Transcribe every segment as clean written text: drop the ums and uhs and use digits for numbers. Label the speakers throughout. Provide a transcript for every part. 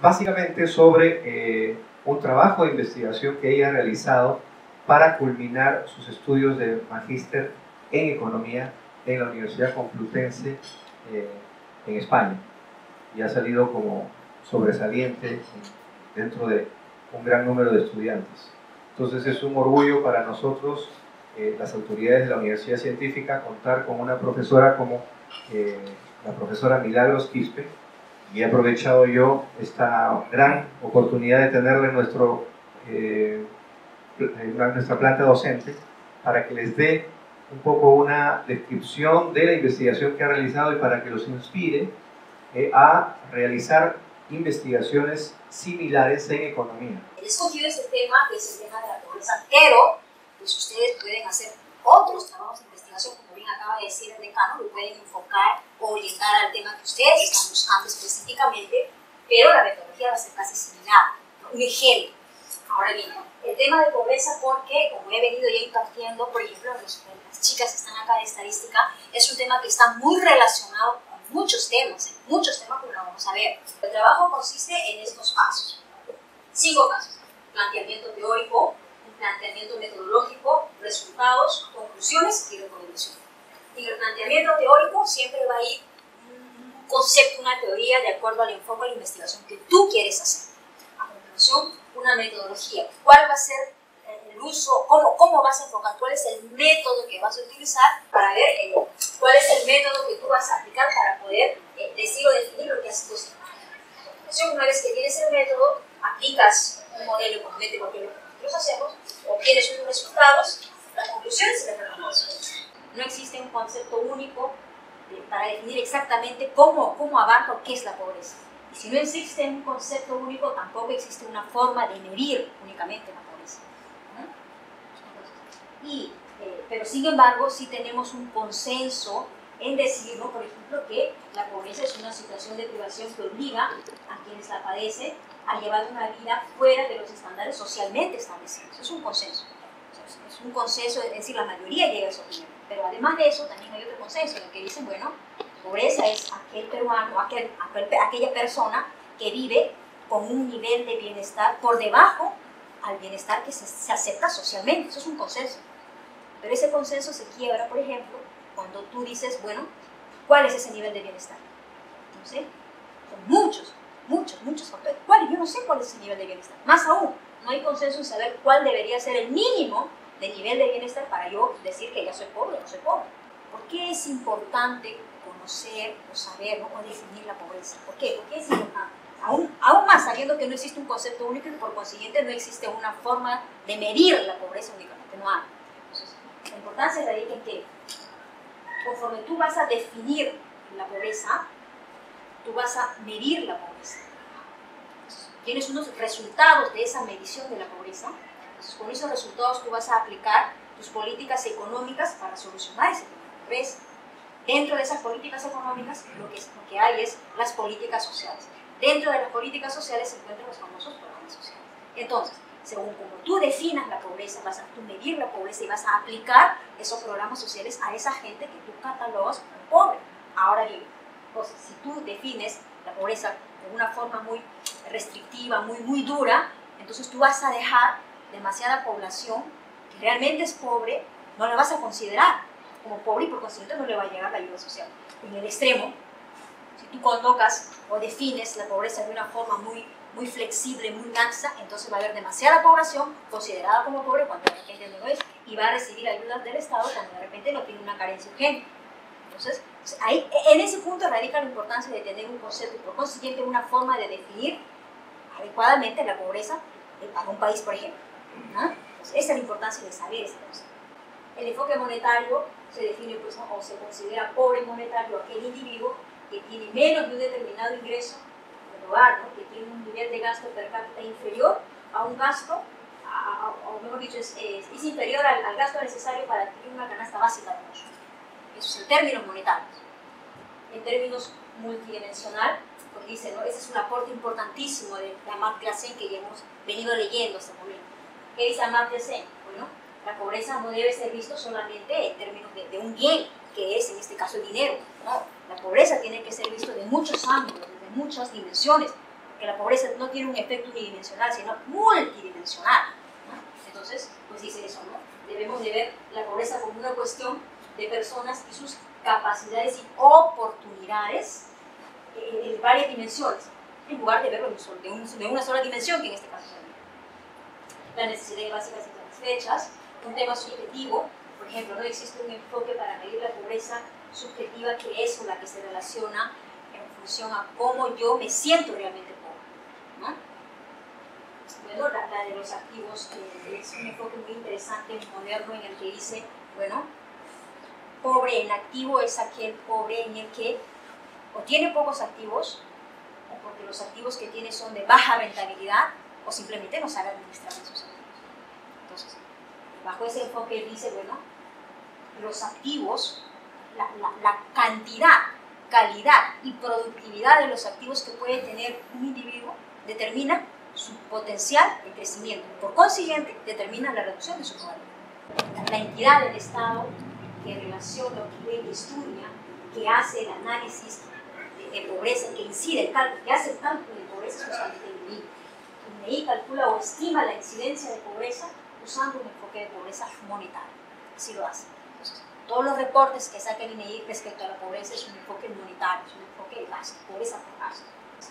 Speaker 1: básicamente sobre un trabajo de investigación que ella ha realizado para culminar sus estudios de magíster en economía en la Universidad Complutense en España, y ha salido como sobresaliente dentro de un gran número de estudiantes. Entonces es un orgullo para nosotros, las autoridades de la Universidad Científica, contar con una profesora como la profesora Milagros Quispe, y he aprovechado yo esta gran oportunidad de tenerla en nuestra planta docente para que les dé un poco una descripción de la investigación que ha realizado y para que los inspire a realizar investigaciones similares en economía.
Speaker 2: He escogido este tema, que es el tema de la pobreza, pero pues ustedes pueden hacer otros trabajos de investigación, como bien acaba de decir el decano, lo pueden enfocar o orientar al tema que ustedes están buscando específicamente, pero la metodología va a ser casi similar. Un ejemplo. Ahora bien, el tema de pobreza, porque como he venido ya impartiendo, por ejemplo, las chicas que están acá de estadística, es un tema que está muy relacionado con muchos temas como lo vamos a ver. El trabajo consiste en estos pasos. 5 pasos. Planteamiento teórico, un planteamiento metodológico, resultados, conclusiones y recomendaciones. En el planteamiento teórico siempre va a ir un concepto, una teoría de acuerdo al enfoque de la investigación que tú quieres hacer. A continuación, una metodología. ¿Cuál va a ser el uso? ¿Cómo vas a enfocar? ¿Cuál es el método que vas a utilizar para ver cuál es el método que tú vas a aplicar para poder decir o definir lo que has puesto? A continuación, una vez que tienes el método, aplicas un modelo económico porque lo que nosotros hacemos, obtienes unos resultados, las conclusiones y las recomendaciones. No existe un concepto único para definir exactamente cómo abarca o qué es la pobreza. Y si no existe un concepto único, tampoco existe una forma de medir únicamente la pobreza. Pero sin embargo, sí tenemos un consenso en decir, ¿no? Por ejemplo, que la pobreza es una situación de privación que obliga a quienes la padecen a llevar una vida fuera de los estándares socialmente establecidos. Es un consenso. Es un consenso, es decir, la mayoría llega a esa opinión. Pero además de eso, también hay otro consenso en el que dicen, bueno, pobreza es aquel peruano, aquella persona que vive con un nivel de bienestar por debajo al bienestar que se acepta socialmente. Eso es un consenso. Pero ese consenso se quiebra, por ejemplo, cuando tú dices, bueno, ¿cuál es ese nivel de bienestar? No sé, son muchos factores. ¿Cuál? Yo no sé cuál es ese nivel de bienestar. Más aún, no hay consenso en saber cuál debería ser el mínimo de nivel de bienestar para yo decir que ya soy pobre o no soy pobre. ¿Por qué es importante conocer o saber, ¿no? o definir la pobreza? ¿Por qué? Porque es importante. Aún más sabiendo que no existe un concepto único y por consiguiente no existe una forma de medir la pobreza únicamente, no hay. Entonces, la importancia radica en que conforme tú vas a definir la pobreza, tú vas a medir la pobreza. Entonces, tienes unos resultados de esa medición de la pobreza. Entonces, con esos resultados tú vas a aplicar tus políticas económicas para solucionar ese tema de pobreza. Dentro de esas políticas económicas, lo que hay es las políticas sociales. Dentro de las políticas sociales se encuentran los famosos programas sociales. Entonces, según como tú definas la pobreza, vas a medir la pobreza y vas a aplicar esos programas sociales a esa gente que tú catalogas como pobre. Ahora bien, entonces, si tú defines la pobreza de una forma muy restrictiva, muy dura, entonces tú vas a dejar demasiada población que realmente es pobre, no la vas a considerar como pobre y por consiguiente no le va a llegar la ayuda social. En el extremo, si tú colocas o defines la pobreza de una forma muy flexible, muy laxa, entonces va a haber demasiada población considerada como pobre cuando de repente no lo es, y va a recibir ayudas del Estado cuando de repente no tiene una carencia urgente. Entonces, ahí, en ese punto radica la importancia de tener un concepto y por consiguiente una forma de definir adecuadamente la pobreza para un país, por ejemplo. ¿No? Entonces, esa es la importancia de saber ese concepto. El enfoque monetario se define pues, o se considera pobre monetario aquel individuo que tiene menos de un determinado ingreso del hogar, ¿no? que tiene un nivel de gasto per cápita inferior a un gasto, o mejor dicho, es inferior al gasto necesario para adquirir una canasta básica de consumo. Eso es en términos monetarios. En términos multidimensional, pues dice, ¿no? Ese es un aporte importantísimo de Amartya Sen que ya hemos venido leyendo hasta el momento. ¿Qué dice Amartya Sen? Bueno, la pobreza no debe ser visto solamente en términos de un bien, que es en este caso el dinero. No, la pobreza tiene que ser visto de muchos ángulos, de muchas dimensiones. porque la pobreza no tiene un efecto unidimensional, sino multidimensional, ¿no? Entonces, pues dice eso, ¿no? Debemos de ver la pobreza como una cuestión de personas y sus capacidades y oportunidades en varias dimensiones, en lugar de verlo de una sola dimensión, que en este caso es la necesidades básicas insatisfechas, un tema subjetivo. Por ejemplo, no existe un enfoque para medir la pobreza subjetiva, que es la que se relaciona en función a cómo yo me siento realmente pobre, ¿no? Bueno, la de los activos es un enfoque muy interesante, moderno, en el que dice, bueno, pobre en activo es aquel pobre en el que o tiene pocos activos, o porque los activos que tiene son de baja rentabilidad, o simplemente no sabe administrar esos activos. Entonces, bajo ese enfoque él dice, bueno, los activos, la cantidad, calidad y productividad de los activos que puede tener un individuo determina su potencial de crecimiento. Por consiguiente, determina la reducción de su pobreza. La entidad del Estado que relaciona, que estudia, que hace el análisis de pobreza, que incide el cálculo, que hace el cálculo de pobreza, es justamente el INEGI. El INEGI calcula o estima la incidencia de pobreza usando un enfoque de pobreza monetaria. Así lo hace. Entonces, todos los reportes que saca el INEGI respecto a la pobreza es un enfoque monetario, es un enfoque de gasto, pobreza por gasto.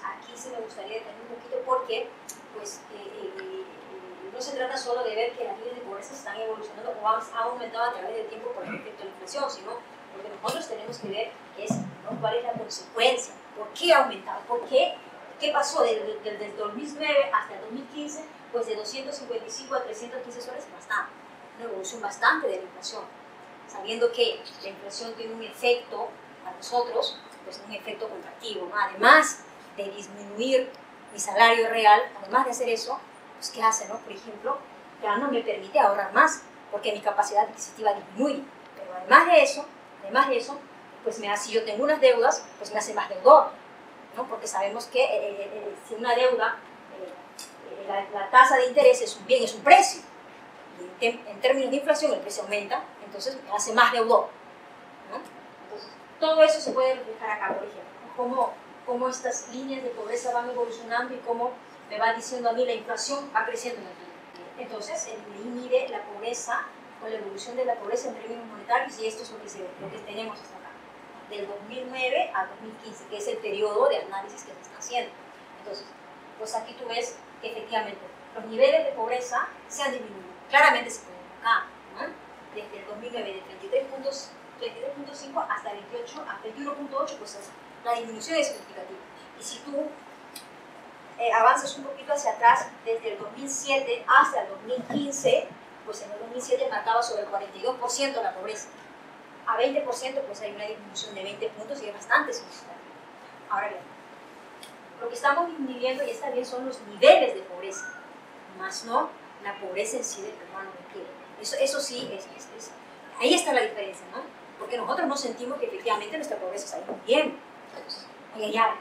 Speaker 2: Aquí sí me gustaría detener un poquito porque pues, no se trata solo de ver que las líneas de pobreza están evolucionando o han aumentado a través del tiempo por el efecto de la inflación, sino lo que nosotros tenemos que ver es, ¿no?, cuál es la consecuencia, por qué ha aumentado, por qué pasó desde el 2009 hasta el 2015, pues de 255 a 315 soles, bastante, una evolución bastante de la inflación, sabiendo que la inflación tiene un efecto a nosotros, pues un efecto contractivo, ¿no? Además de disminuir mi salario real, además de hacer eso, pues ¿qué hace, no? Por ejemplo, ya no me permite ahorrar más, porque mi capacidad adquisitiva disminuye, pero además de eso, pues si yo tengo unas deudas, pues me hace más deudor, ¿no? Porque sabemos que si una deuda, la tasa de interés es un bien, es un precio, y en términos de inflación el precio aumenta, entonces me hace más deudor, ¿no? Entonces, todo eso se puede reflejar acá, por ejemplo, cómo estas líneas de pobreza van evolucionando y cómo me va diciendo a mí la inflación va creciendo en el tiempo. Entonces, el INEGI mide la pobreza o la evolución de la pobreza en términos monetarios, y esto es lo que tenemos hasta acá, del 2009 al 2015, que es el periodo de análisis que se está haciendo. Entonces, pues aquí tú ves que efectivamente los niveles de pobreza se han disminuido. Claramente se puede ver acá, ¿no? Desde el 2009, de 33.5 hasta 28, a 21.8, pues la disminución es significativa. Y si tú avanzas un poquito hacia atrás, desde el 2007 hasta el 2015, pues en el 2007 marcaba sobre el 42% la pobreza. A 20% pues hay una disminución de 20 puntos y es bastante significativa. Ahora bien, lo que estamos disminuyendo, y está bien, son los niveles de pobreza, más no la pobreza en sí del peruano de pie. Eso sí, ahí está la diferencia, ¿no? Porque nosotros no sentimos que efectivamente nuestra pobreza está yendo bien. Ahí hay algo,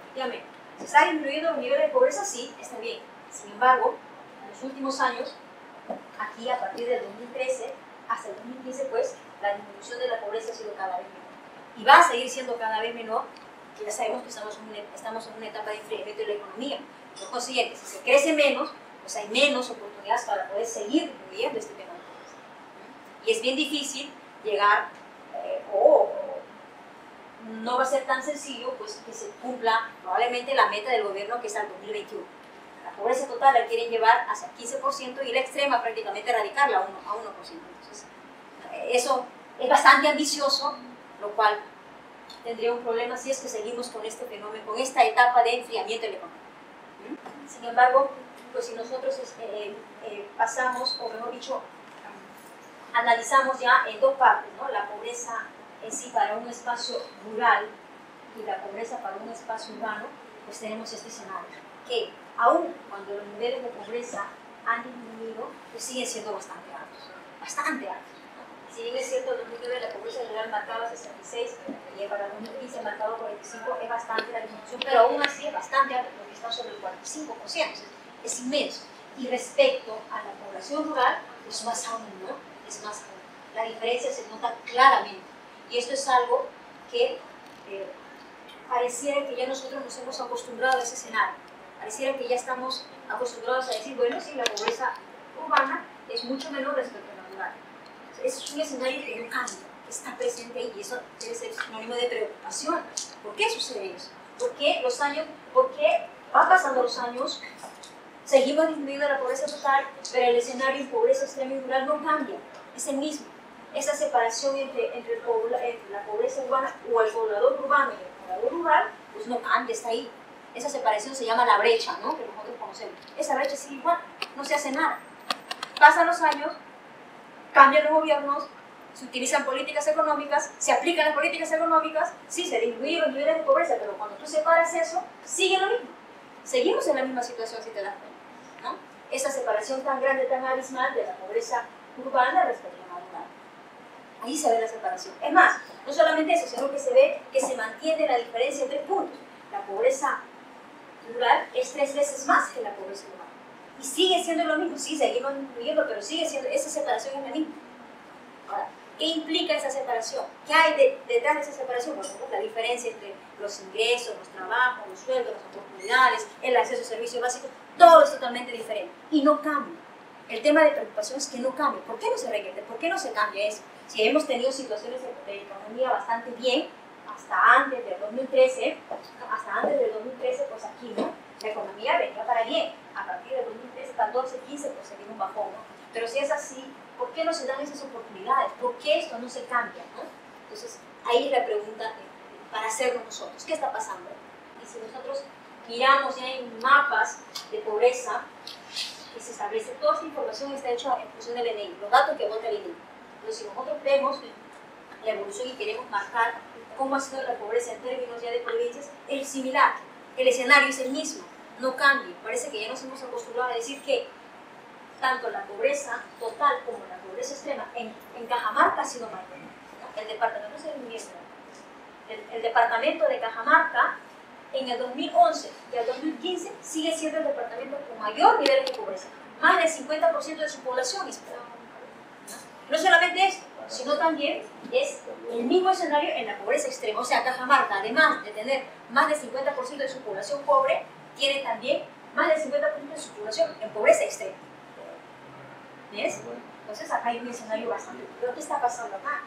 Speaker 2: efectivamente. ¿Se está disminuyendo los niveles de pobreza? Sí, está bien. Sin embargo, en los últimos años, aquí a partir del 2013 hasta el 2015, pues la disminución de la pobreza ha sido cada vez menor. Y va a seguir siendo cada vez menor, que ya sabemos que estamos en una etapa de enfriamiento de la economía. Por consiguiente, si se crece menos, pues hay menos oportunidades para poder seguir disminuyendo este tema de pobreza. Y es bien difícil llegar, no va a ser tan sencillo, pues que se cumpla probablemente la meta del gobierno, que es al 2021. La pobreza total la quieren llevar hacia el 15% y la extrema prácticamente erradicarla a 1%. Entonces, eso es bastante ambicioso, lo cual tendría un problema si es que seguimos con este fenómeno, con esta etapa de enfriamiento de la economía. Sin embargo, pues si nosotros pasamos, o mejor dicho, analizamos ya en dos partes, ¿no? La pobreza en sí para un espacio rural y la pobreza para un espacio urbano, pues tenemos este escenario, que aún cuando los niveles de pobreza han disminuido, pues siguen siendo bastante altos, ¿no? Si bien es cierto, en 2009 la pobreza general marcaba 66 y para el 2015 marcado 45, es bastante la disminución, pero aún así es bastante alto, porque está sobre el 45%, es inmenso. Y respecto a la población rural, es más aún, ¿no? Es más aún. La diferencia se nota claramente. Y esto es algo que pareciera que ya nosotros nos hemos acostumbrado a ese escenario. Pareciera que ya estamos acostumbrados a decir, bueno, sí, la pobreza urbana es mucho menor respecto a la rural. Es un escenario que no cambia, que está presente ahí, y eso debe ser sinónimo de preocupación. ¿Por qué sucede eso? ¿Por qué va pasando los años, seguimos disminuyendo la pobreza total, pero el escenario de pobreza extrema y rural no cambia? Es el mismo. Esa separación entre la pobreza urbana o el poblador urbano y el poblador rural, pues no cambia, está ahí. Esa separación se llama la brecha, ¿no? Que nosotros conocemos. Esa brecha sigue igual, no se hace nada. Pasan los años, cambian los gobiernos, se utilizan políticas económicas, se aplican las políticas económicas, sí, se disminuyen los niveles de pobreza, pero cuando tú separas eso, sigue lo mismo. Seguimos en la misma situación, si te das cuenta, ¿no? Esa separación tan grande, tan abismal de la pobreza urbana respecto a la rural. Ahí se ve la separación. Es más, no solamente eso, sino que se ve que se mantiene la diferencia en 3 puntos. La pobreza rural es 3 veces más que la pobreza urbana. Y sigue siendo lo mismo, sí, seguimos disminuyendo, pero sigue siendo, esa separación es la misma. Ahora, ¿qué implica esa separación? ¿Qué hay detrás de esa separación? Por ejemplo, la diferencia entre los ingresos, los trabajos, los sueldos, las oportunidades, el acceso a servicios básicos, todo es totalmente diferente y no cambia. El tema de preocupación es que no cambia. ¿Por qué no se revierte? ¿Por qué no se cambia eso? Si hemos tenido situaciones de economía bastante bien, hasta antes del 2013, pues aquí, ¿no? La economía venía para bien. A partir del 2013, 14, 15, pues se vino un bajón, ¿no? Pero si es así, ¿por qué no se dan esas oportunidades? ¿Por qué esto no se cambia, ¿no? Entonces, ahí es la pregunta para hacernos nosotros. ¿Qué está pasando? Y si nosotros miramos ya en mapas de pobreza, que se establece, toda esta información está hecha en función del INEGI, los datos que vota el INEGI. Entonces, si nosotros vemos la evolución y queremos marcar cómo ha sido la pobreza en términos ya de provincias, es similar. El escenario es el mismo, no cambia. Parece que ya nos hemos acostumbrado a decir que tanto la pobreza total como la pobreza extrema en Cajamarca ha sido mayor. El departamento el departamento de Cajamarca en el 2011 y el 2015 sigue siendo el departamento con mayor nivel de pobreza. Más del 50% de su población es pobre. No solamente esto, sino también es el mismo escenario en la pobreza extrema. O sea, Cajamarca, además de tener más del 50% de su población pobre, tiene también más del 50% de su población en pobreza extrema. ¿Ves? Entonces acá hay un escenario bastante. ¿Pero qué está pasando acá?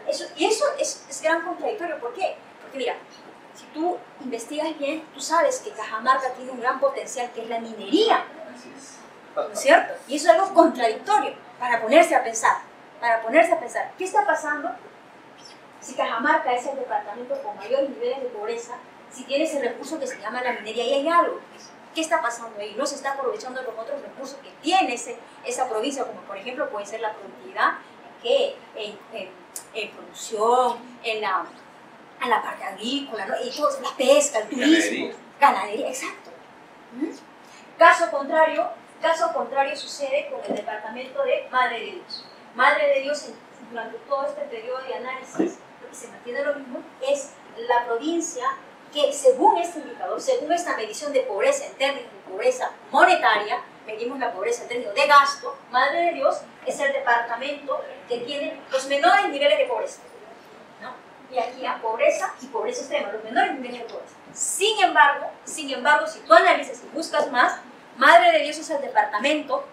Speaker 2: Eso es gran contradictorio. ¿Por qué? Porque mira, si tú investigas bien, tú sabes que Cajamarca tiene un gran potencial que es la minería. ¿No es cierto? Y eso es algo contradictorio para ponerse a pensar. ¿Qué está pasando si Cajamarca es el departamento con mayores niveles de pobreza, si tiene ese recurso que se llama la minería? Y hay algo. ¿Qué está pasando ahí? No se está aprovechando los otros recursos que tiene esa provincia, como por ejemplo puede ser la productividad, en producción, en la parte agrícola, ¿no? Y todo, la pesca, el turismo, ganadería, exacto. Caso contrario sucede con el departamento de Madre de Dios. Madre de Dios, durante todo este periodo de análisis, lo que se mantiene lo mismo es la provincia que, según este indicador, según esta medición de pobreza en términos de pobreza monetaria, medimos la pobreza en términos de gasto, Madre de Dios es el departamento que tiene los menores niveles de pobreza, ¿no? Y aquí hay pobreza y pobreza extrema, los menores niveles de pobreza. Sin embargo, si tú analizas y buscas más, Madre de Dios es el departamento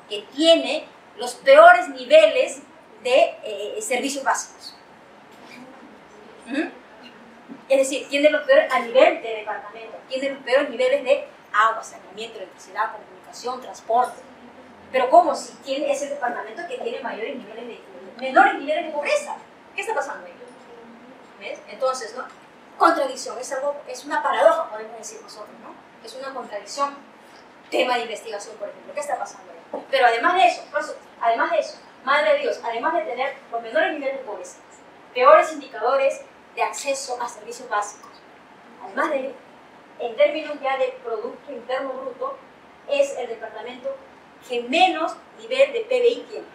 Speaker 2: que tiene los peores niveles de servicios básicos. Es decir, tiene los peores a nivel de departamento, tiene los peores niveles de agua, saneamiento, electricidad, comunicación, transporte. Pero ¿cómo? Si es el departamento que tiene menores niveles de pobreza. ¿Qué está pasando ahí? ¿Ves? Entonces, ¿no? Contradicción, es una paradoja, podemos decir nosotros, ¿no? Es una contradicción. Tema de investigación, por ejemplo. ¿Qué está pasando ahí? Pero además de eso, Madre de Dios, además de tener los menores niveles de pobreza, peores indicadores de acceso a servicios básicos, además de, en términos ya de Producto Interno Bruto, es el departamento que menos nivel de PBI tiene.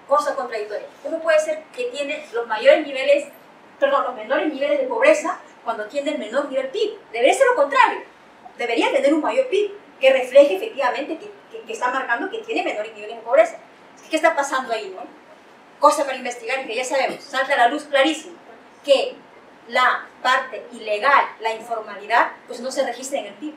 Speaker 2: Cosa contradictoria. ¿Cómo puede ser que tiene los menores niveles de pobreza cuando tiene el menor nivel PIB? Debería ser lo contrario. Debería tener un mayor PIB que refleje efectivamente que está marcando que tiene menores niveles de pobreza. ¿Qué está pasando ahí, no? Cosa para investigar y que ya sabemos, salta a la luz clarísimo, que la parte ilegal, la informalidad, pues no se registra en el PIB.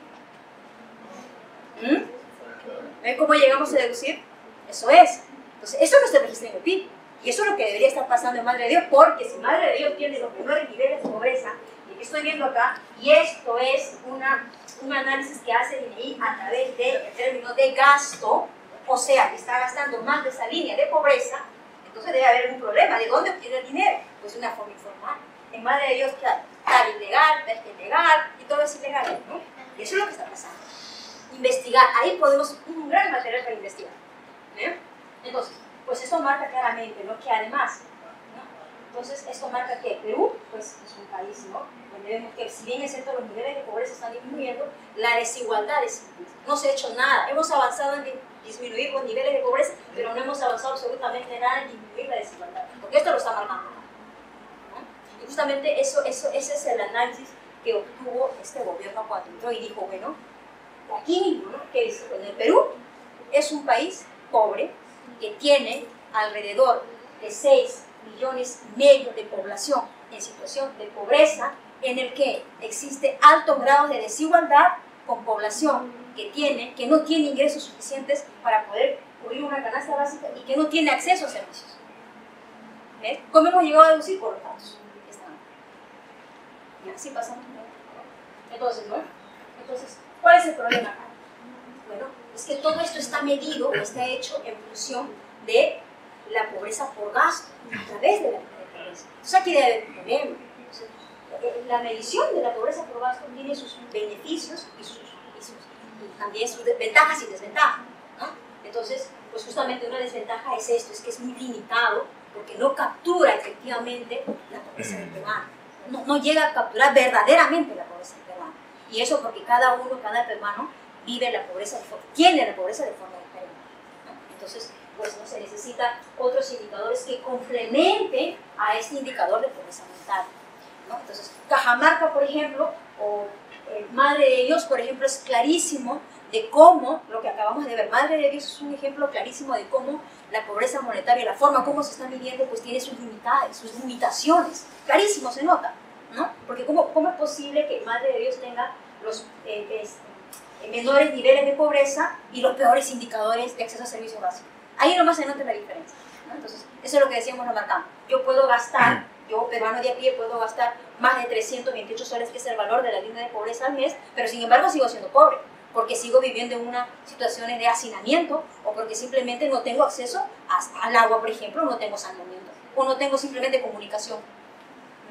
Speaker 2: ¿Ven cómo llegamos a deducir? Eso es. Entonces, eso no se registra en el PIB. Y eso es lo que debería estar pasando en Madre de Dios, porque si Madre de Dios tiene los menores niveles de pobreza, y que estoy viendo acá, y esto es un análisis que hace el INEI a través del término de gasto, o sea, que está gastando más de esa línea de pobreza, entonces debe haber un problema. ¿De dónde obtiene el dinero? Pues de una forma informal. En Madre de Dios, claro, tal ilegal, tal ilegal, y todo es ilegal, ¿no? Y eso es lo que está pasando. Investigar, ahí podemos, un gran material para investigar. Entonces, pues esto marca claramente, ¿no? Que además, ¿no? Entonces, esto marca que Perú, pues es un país, ¿no? Donde vemos que si bien es cierto los niveles de pobreza están disminuyendo, la desigualdad es, no se ha hecho nada. Hemos avanzado en disminuir los niveles de pobreza, pero no hemos avanzado absolutamente nada en disminuir la desigualdad, porque esto lo está marcando, ¿no? Y justamente ese es el análisis que obtuvo este gobierno cuando entró y dijo, bueno, aquí mismo, ¿no? Que dice, bueno, el Perú es un país pobre que tiene alrededor de 6,5 millones de población en situación de pobreza, en el que existe altos grados de desigualdad con población que no tiene ingresos suficientes para poder cubrir una canasta básica y que no tiene acceso a servicios. ¿Ves? ¿Cómo hemos llegado a deducir? Por los datos. Y así pasamos. Entonces, ¿no? Entonces, ¿cuál es el problema acá? Bueno, es que todo esto está medido, está hecho en función de la pobreza por gasto, a través de la pobreza. Entonces aquí debe haber un problema. Entonces, la medición de la pobreza por gasto tiene sus beneficios y también sus ventajas y desventajas, ¿no? Entonces, pues justamente una desventaja es esto, es que es muy limitado porque no captura efectivamente la pobreza del peruano. No llega a capturar verdaderamente la pobreza del peruano. Y eso porque cada peruano vive la pobreza, tiene la pobreza de forma diferente, ¿no? Entonces, pues no se necesitan otros indicadores que complementen a este indicador de pobreza mental, ¿no? Entonces, Cajamarca, por ejemplo, o Madre de Dios, por ejemplo, es clarísimo de cómo, lo que acabamos de ver, Madre de Dios es un ejemplo clarísimo de cómo la pobreza monetaria, la forma como se está midiendo, pues tiene sus limitaciones, clarísimo se nota, ¿no? Porque ¿cómo es posible que Madre de Dios tenga los menores niveles de pobreza y los peores indicadores de acceso a servicios básicos? Ahí nomás se nota la diferencia, ¿no? Entonces, eso es lo que decíamos, lo marcamos. Yo puedo gastar, yo peruano de a pie puedo gastar más de 328 soles, que es el valor de la línea de pobreza al mes, pero sin embargo sigo siendo pobre, porque sigo viviendo en unas situaciones de hacinamiento o porque simplemente no tengo acceso al agua, por ejemplo, no tengo saneamiento, o no tengo simplemente comunicación,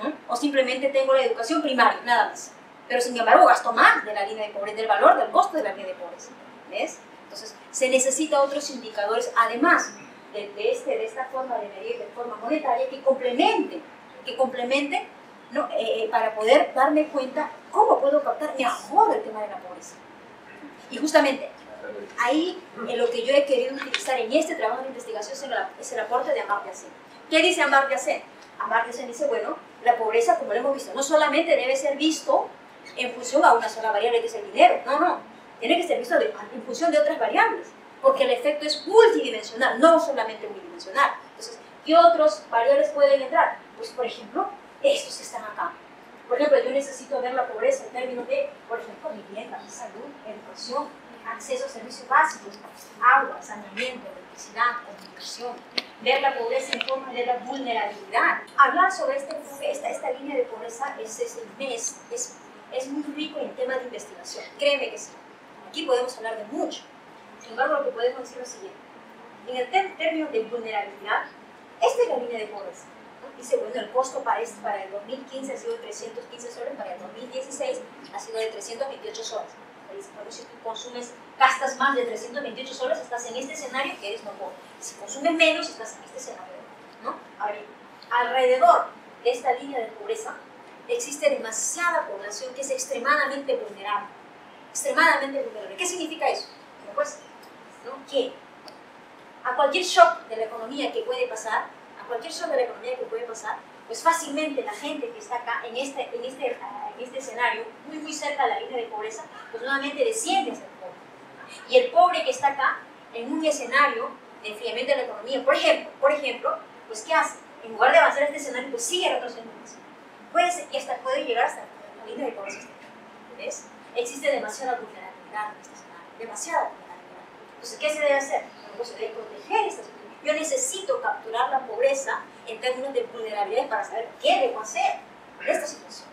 Speaker 2: ¿no? O simplemente tengo la educación primaria, nada más. Pero sin embargo gasto más de la línea de pobreza, del valor, del costo de la línea de pobreza, ¿ves? Entonces, se necesitan otros indicadores, además de esta forma de medir de forma monetaria, que complementen, ¿no? Para poder darme cuenta cómo puedo captar mejor el tema de la pobreza. Y justamente, ahí lo que yo he querido utilizar en este trabajo de investigación es el aporte de Amartya Sen. ¿Qué dice Amartya Sen? Amartya Sen dice, bueno, la pobreza, como lo hemos visto, no solamente debe ser visto en función a una sola variable que es el dinero, no, tiene que ser visto en función de otras variables, porque el efecto es multidimensional, no solamente unidimensional. Entonces, ¿qué otras variables pueden entrar? Pues, por ejemplo, estos que están acá. Por ejemplo, yo necesito ver la pobreza en términos de, por ejemplo, vivienda, salud, educación, acceso a servicios básicos, agua, saneamiento, electricidad, comunicación. Ver la pobreza en forma de la vulnerabilidad. Hablar sobre esta línea de pobreza es muy rico en temas de investigación. Créeme que sí. Aquí podemos hablar de mucho. Sin embargo, lo que podemos decir es lo siguiente. En el término de vulnerabilidad, esta es la línea de pobreza. Dice, bueno, el costo para el 2015 ha sido de 315 soles, para el 2016 ha sido de 328 soles. Pero si tú gastas más de 328 soles, estás en este escenario que eres no pobre. Si consumes menos, estás en este escenario, ¿no? Ahora bien, alrededor de esta línea de pobreza existe demasiada población que es extremadamente vulnerable. Extremadamente vulnerable. ¿Qué significa eso? Pues, ¿no? Que a cualquier shock de la economía que puede pasar, pues fácilmente la gente que está acá en este escenario, muy cerca de la línea de pobreza, pues nuevamente desciende hacia el pobre. Y el pobre que está acá, en un escenario de enfriamiento de la economía, por ejemplo, pues ¿qué hace? En lugar de avanzar este escenario, pues sigue retrocediendo. Puede llegar hasta la línea de pobreza. ¿Ves? Existe demasiada vulnerabilidad en este escenario. demasiada vulnerabilidad. Entonces, ¿qué se debe hacer? Bueno, pues se debe proteger esta situación. Yo necesito capturar la pobreza en términos de vulnerabilidad para saber qué debo hacer en esta situación.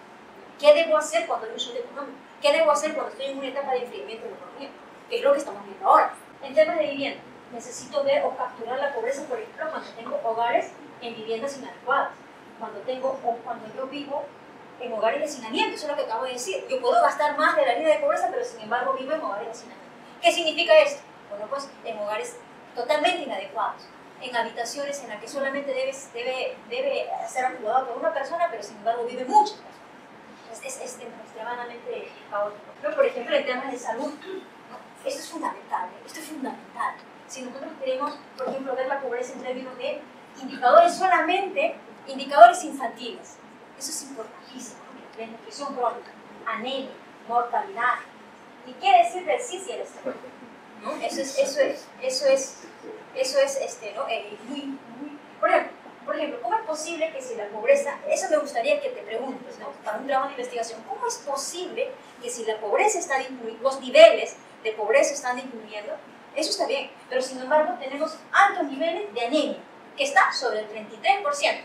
Speaker 2: ¿Qué debo hacer cuando hay un shock económico? ¿Qué debo hacer cuando estoy en una etapa de enfriamiento de la economía? Que es lo que estamos viendo ahora. En temas de vivienda, necesito ver o capturar la pobreza, por ejemplo, cuando tengo hogares en viviendas inadecuadas, cuando yo vivo en hogares de hacinamiento, eso es lo que acabo de decir. Yo puedo gastar más de la línea de pobreza, pero sin embargo vivo en hogares de hacinamiento. ¿Qué significa esto? Bueno, pues en hogares totalmente inadecuados, en habitaciones en las que solamente debe ser acomodado por una persona, pero sin embargo viven muchas personas. Es extremadamente caótico. Pero, por ejemplo, en temas de salud, ¿no? Esto es fundamental, esto es fundamental. Si nosotros queremos, por ejemplo, ver la pobreza en términos de indicadores solamente, indicadores infantiles, eso es importantísimo. Desnutrición crónica, anemia, mortalidad. ¿Y qué decir del CIS y el estrés? ¿No? Eso es ¿no? Por ejemplo, ¿cómo es posible que si la pobreza, eso me gustaría que te preguntes, ¿no? Para un trabajo de investigación, ¿cómo es posible que si la pobreza está disminuyendo, los niveles de pobreza están disminuyendo? Eso está bien, pero sin embargo tenemos altos niveles de anemia, que está sobre el 33%.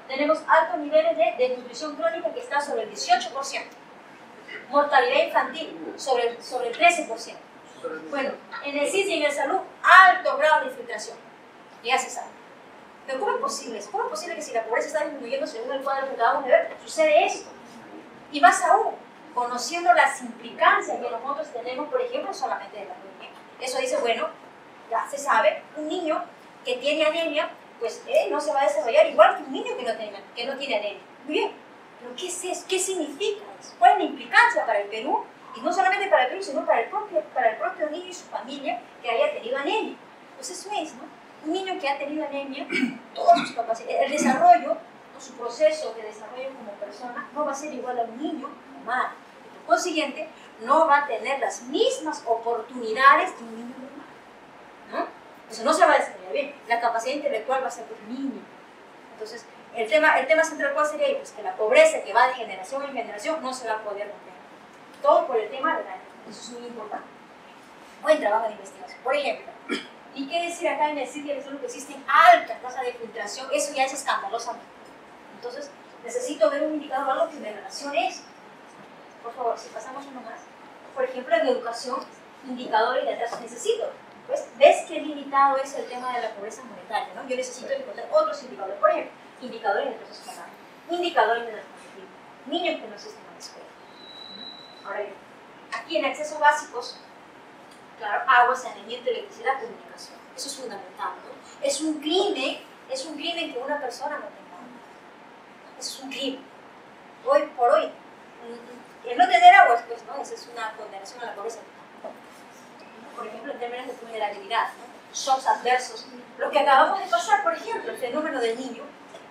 Speaker 2: Tenemos altos niveles de desnutrición crónica, que está sobre el 18%. Mortalidad infantil, sobre el 13%. Bueno, en el CIS y en el salud, alto grado de infiltración. Ya se sabe. Pero ¿cómo es posible eso? ¿Cómo es posible que si la pobreza está disminuyendo según el cuadro que acabamos de ver, sucede esto? Y más aún, conociendo las implicancias que nosotros tenemos, por ejemplo, solamente de la anemia. Eso dice, bueno, ya se sabe, un niño que tiene anemia, pues no se va a desarrollar igual que un niño que no tiene anemia. Muy bien, pero ¿qué es eso? ¿Qué significa eso? ¿Cuál es la implicancia para el Perú? Y no solamente para el Perú, sino para el propio niño y su familia que haya tenido anemia. Pues eso es, ¿no? Un niño que ha tenido anemia, todas sus capacidades, el desarrollo, su proceso de desarrollo como persona, no va a ser igual a un niño normal. Por consiguiente, no va a tener las mismas oportunidades de un niño normal, ¿no? Eso no se va a desarrollar bien. La capacidad intelectual va a ser de un niño. Entonces, el tema central, ¿cuál sería? Pues que la pobreza que va de generación en generación no se va a poder romper. Todo por el tema de la anemia. Eso es muy importante. Buen trabajo de investigación. Por ejemplo, ¿y qué decir acá en el sitio de salud que existen altas tasas de filtración? Eso ya es escandalosamente. Entonces, necesito ver un indicador, algo que me relacione eso. Por favor, si pasamos uno más. Por ejemplo, en educación, indicadores de atraso. Necesito, pues, ¿ves qué limitado es el tema de la pobreza monetaria? ¿No? Yo necesito encontrar otros indicadores. Por ejemplo, indicadores de atraso escolar, indicadores de narcoticismo, niños que no asisten a la escuela. Ahora bien, aquí en accesos básicos, claro, agua, saneamiento, electricidad, comunicación. Eso es fundamental, ¿no? Es un crimen que una persona no tenga agua. Eso es un crimen. Hoy por hoy, el no tener agua, pues, ¿no? Esa es una condenación a la pobreza. Por ejemplo, en términos de vulnerabilidad, ¿no? Shocks adversos. Lo que acabamos de pasar, por ejemplo, el fenómeno del niño.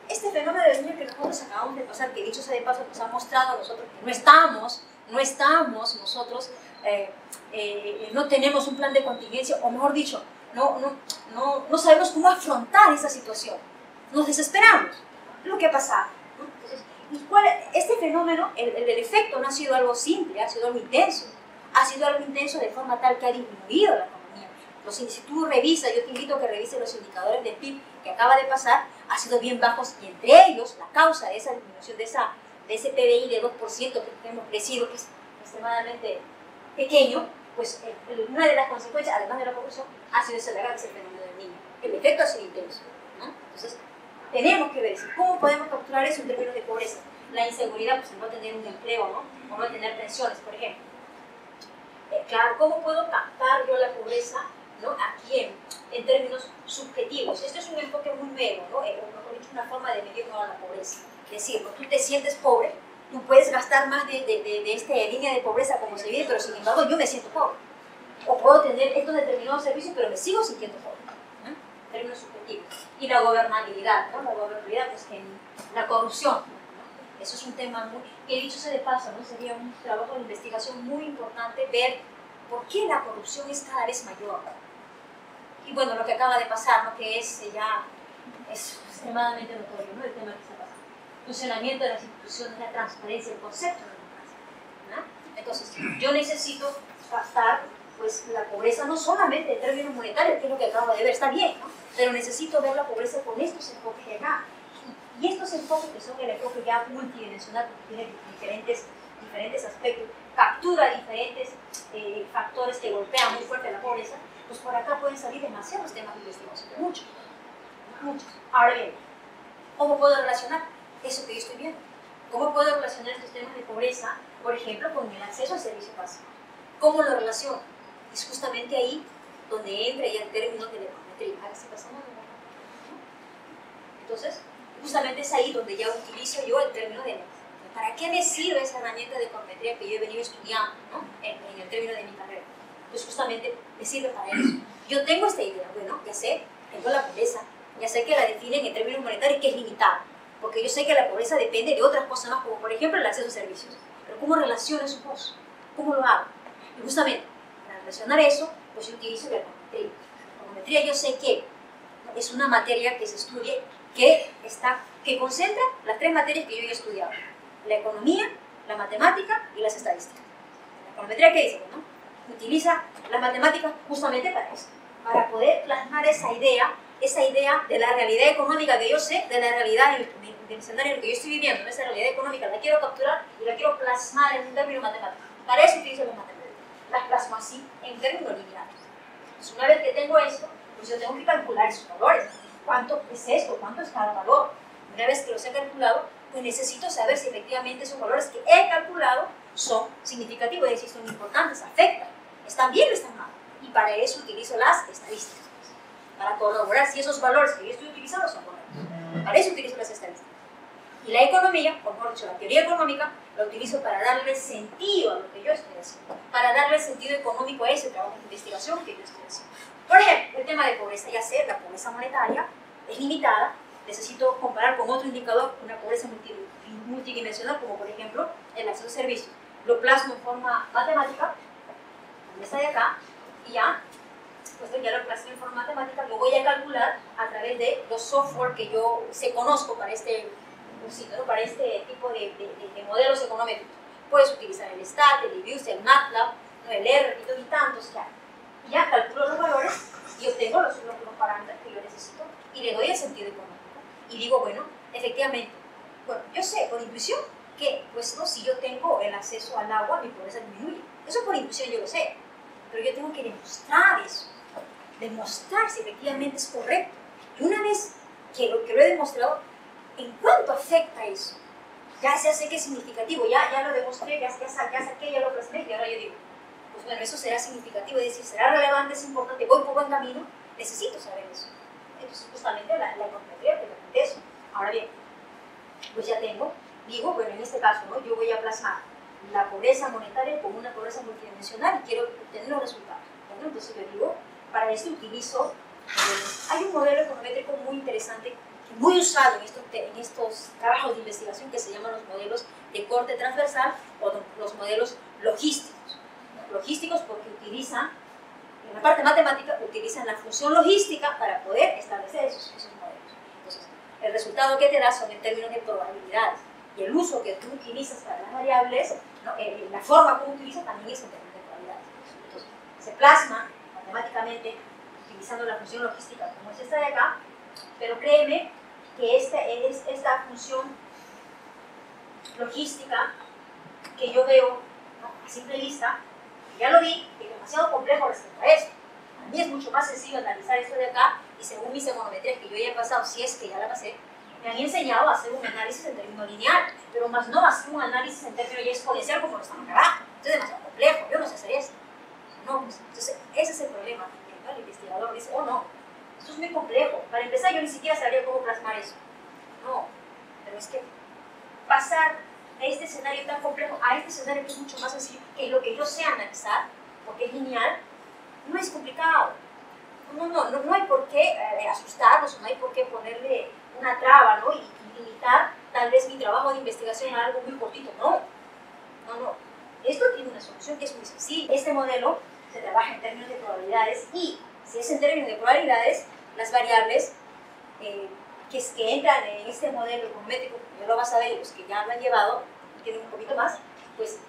Speaker 2: Este fenómeno del niño que nosotros acabamos de pasar, que dicho sea de paso, nos ha mostrado a nosotros que no estamos nosotros, no tenemos un plan de contingencia, o mejor dicho, no sabemos cómo afrontar esa situación. Nos desesperamos. Lo que ha pasado. Entonces, este fenómeno, el efecto no ha sido algo simple, ha sido algo intenso. Ha sido algo intenso de forma tal que ha disminuido la economía. Si tú revisas, yo te invito a que revises los indicadores de PIB que acaba de pasar, ha sido bien bajos, y entre ellos, la causa de esa disminución, de ese PBI de 2% que hemos crecido, que es extremadamente pequeño, pues una de las consecuencias, además de la población, ha sido ese fenómeno del niño. El efecto ha sido intenso, ¿no? Entonces, tenemos que ver cómo podemos capturar eso en términos de pobreza. La inseguridad, pues el no tener un empleo, ¿no? O no tener pensiones, por ejemplo. Claro, ¿cómo puedo captar yo la pobreza, ¿no? Aquí en términos subjetivos? Esto es un enfoque muy nuevo, ¿no? Una forma de medir la pobreza. Es decir, cuando tú te sientes pobre, tú puedes gastar más de esta línea de pobreza como se vive, pero sin embargo yo me siento pobre. O puedo tener estos determinados servicios, pero me sigo sintiendo pobre, ¿no? En términos subjetivos. Y la gobernabilidad, ¿no? La gobernabilidad, pues la corrupción, ¿no? Eso es un tema que dicho sea de paso, ¿no? Sería un trabajo de investigación muy importante ver por qué la corrupción es cada vez mayor. Y bueno, lo que acaba de pasar, ¿no? Que es extremadamente notorio, ¿no? El tema que está pasando. Funcionamiento de las instituciones, la transparencia, el concepto de democracia, ¿no? Entonces, yo necesito captar pues la pobreza no solamente en términos monetarios, que es lo que acabo de ver, está bien, ¿no? Pero necesito ver la pobreza con estos enfoques de acá. Y estos enfoques, que son el enfoque ya multidimensional, que tiene diferentes aspectos, captura diferentes factores que golpean muy fuerte la pobreza, pues por acá pueden salir demasiados temas de investigación, muchos. Ahora bien, ¿cómo puedo relacionar eso que yo estoy viendo? ¿Cómo puedo relacionar estos temas de pobreza, por ejemplo, con el acceso al servicio básico? ¿Cómo lo relaciono? Es justamente ahí donde entra ya el término de la econometría. Ahora sí pasamos. Entonces, justamente es ahí donde ya utilizo yo el término de ¿para qué me sirve esa herramienta de econometría que yo he venido estudiando, ¿no? en el término de mi carrera? Pues justamente me sirve para eso. Yo tengo esta idea, bueno, ya sé, tengo la pobreza, ya sé que la definen en términos monetarios, que es limitada, porque yo sé que la pobreza depende de otras cosas más, como por ejemplo el acceso a servicios. Pero ¿cómo relaciono esos dos? ¿Cómo lo hago? Y justamente, para relacionar eso, pues yo utilizo la econometría. La econometría yo sé que es una materia que se estudia, que concentra las tres materias que yo he estudiado: la economía, la matemática y las estadísticas. La econometría, ¿qué dice? ¿No? Utiliza las matemáticas justamente para eso, para poder plasmar esa idea de la realidad económica que yo sé, de la realidad del escenario en el que yo estoy viviendo, esa realidad económica la quiero capturar y la quiero plasmar en un término matemático. Para eso utilizo las matemáticas. Las plasmo así en términos lineales. Entonces, una vez que tengo eso, pues yo tengo que calcular esos valores. ¿Cuánto es esto? ¿Cuánto es cada valor? Una vez que los he calculado, pues necesito saber si efectivamente esos valores que he calculado son significativos, es decir, son importantes, afectan, están bien o están mal. Y para eso utilizo las estadísticas, para corroborar si esos valores que yo estoy utilizando son correctos. Para eso utilizo las estadísticas. Y la economía, o mejor dicho, la teoría económica, la utilizo para darle sentido a lo que yo estoy haciendo, para darle sentido económico a ese trabajo de investigación que yo estoy haciendo. Por ejemplo, el tema de pobreza, ya sé, la pobreza monetaria es limitada, necesito comparar con otro indicador, una pobreza multidimensional, como por ejemplo el acceso a servicios. Lo plasmo en forma matemática, como esta de acá, y ya, pues ya lo plasmo en forma matemática, lo voy a calcular a través de los software que yo conozco para este tipo de modelos económicos. Puedes utilizar el STAT, el IBIUS, el MATLAB, el R y tantos ya. Y ya calculo los valores y obtengo los parámetros que yo necesito y le doy el sentido económico. Y digo, bueno, efectivamente, bueno, yo sé por intuición que, pues no, si yo tengo el acceso al agua, mi pobreza disminuye. Eso por intuición yo lo sé, pero yo tengo que demostrar eso, demostrar si efectivamente es correcto. Y una vez que lo he demostrado, ¿en cuánto afecta eso? Ya sé que es significativo, ya lo demostré, ya saqué, ya lo plasmé, y ahora yo digo, pues bueno, eso será significativo, es decir, será relevante, es importante, voy por buen camino, necesito saber eso. Entonces, justamente la econometría te permite eso. Ahora bien, pues ya tengo, digo, bueno, en este caso, ¿no? Yo voy a plasmar la pobreza monetaria como una pobreza multidimensional y quiero obtener los resultados. Bueno, entonces yo digo, para esto utilizo, hay un modelo econométrico muy interesante, muy usado en estos trabajos de investigación que se llaman los modelos de corte transversal o los modelos logísticos. Logísticos porque utilizan, en la parte matemática, utilizan la función logística para poder establecer esos modelos. Entonces, el resultado que te da son en términos de probabilidades. Y el uso que tú utilizas para las variables, ¿no? La forma como utilizas también es en términos de probabilidades. Entonces, se plasma matemáticamente utilizando la función logística como es esta de acá, pero créeme que esta función logística que yo veo, ¿no? A simple vista, ya lo vi, que es demasiado complejo respecto a esto. Para mí es mucho más sencillo analizar esto de acá y según mis econometrías que yo ya he pasado, si es que ya la pasé, me han enseñado a hacer un análisis en términos lineal, pero más no hacer un análisis en términos ya exponencial como lo están acá abajo. Entonces es demasiado complejo, yo no sé hacer eso. No, pues, entonces ese es el problema. El investigador dice, oh no, esto es muy complejo. Para empezar yo ni siquiera sabría cómo plasmar eso. No, pero es que pasar de este escenario tan complejo a este escenario que es mucho más sencillo, que lo que yo sé analizar, porque es lineal, no es complicado. No hay por qué asustarnos, no hay por qué ponerle una traba, ¿no? y limitar tal vez mi trabajo de investigación a algo muy cortito. No. Esto tiene una solución que es muy sencilla. Este modelo se trabaja en términos de probabilidades y si es en términos de probabilidades, las variables que entran en este modelo econométrico, ya lo vas a ver, los que ya lo han llevado y tienen un poquito más, pues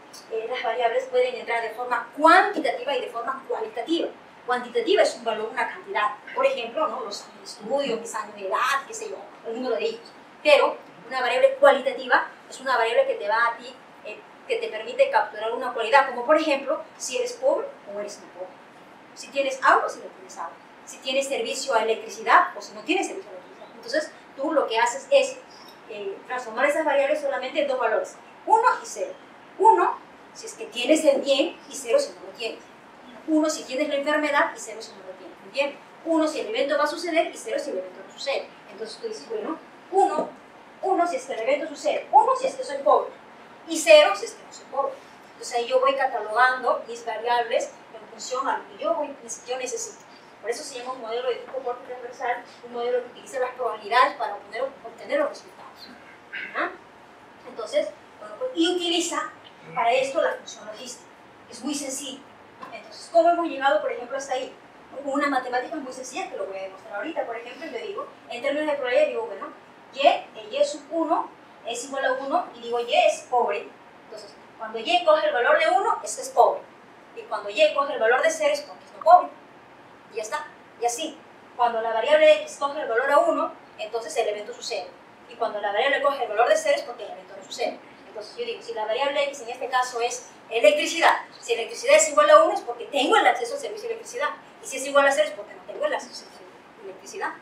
Speaker 2: las variables pueden entrar de forma cuantitativa y de forma cualitativa. Cuantitativa es un valor, una cantidad. Por ejemplo, ¿no? Los años de estudio, mis años de edad, qué sé yo, el número de hijos. Pero una variable cualitativa es una variable que te va a ti, que te permite capturar una cualidad, como por ejemplo, si eres pobre o eres no pobre. Si tienes agua o si no tienes agua. Si tienes servicio a electricidad o si no tienes servicio a electricidad. Entonces, tú lo que haces es transformar esas variables solamente en dos valores, 1 y 0. 1 si es que tienes el bien y 0 si no lo tienes. 1 si tienes la enfermedad y 0 si no lo tienes. ¿Entiendes? 1 si el evento va a suceder y 0 si el evento no sucede. Entonces tú dices, bueno, 1 si es que el evento sucede, 1 si es que soy pobre y 0 si es que no soy pobre. Entonces ahí yo voy catalogando mis variables en función a lo que yo necesito. Por eso se llama un modelo de tipo corto transversal, un modelo que utiliza las probabilidades para obtener los resultados. ¿Ah? Entonces, bueno, pues, y utiliza para esto la función logística. Es muy sencillo. Entonces, ¿cómo hemos llegado, por ejemplo, hasta ahí? Una matemática muy sencilla, que lo voy a demostrar ahorita. Por ejemplo, le digo, en términos de probabilidad, digo, bueno, y sub 1 es igual a 1, y digo, y es pobre. Entonces, cuando y coge el valor de 1, es pobre. Y cuando y coge el valor de 0, es porque es no pobre. Y ya está. Y así, cuando la variable x coge el valor a 1, entonces el evento sucede. Y cuando la variable coge el valor de 0, es porque el evento no sucede. Entonces yo digo, si la variable x en este caso es electricidad, si electricidad es igual a 1 es porque tengo el acceso al servicio de electricidad. Y si es igual a 0 es porque no tengo el acceso al servicio de electricidad.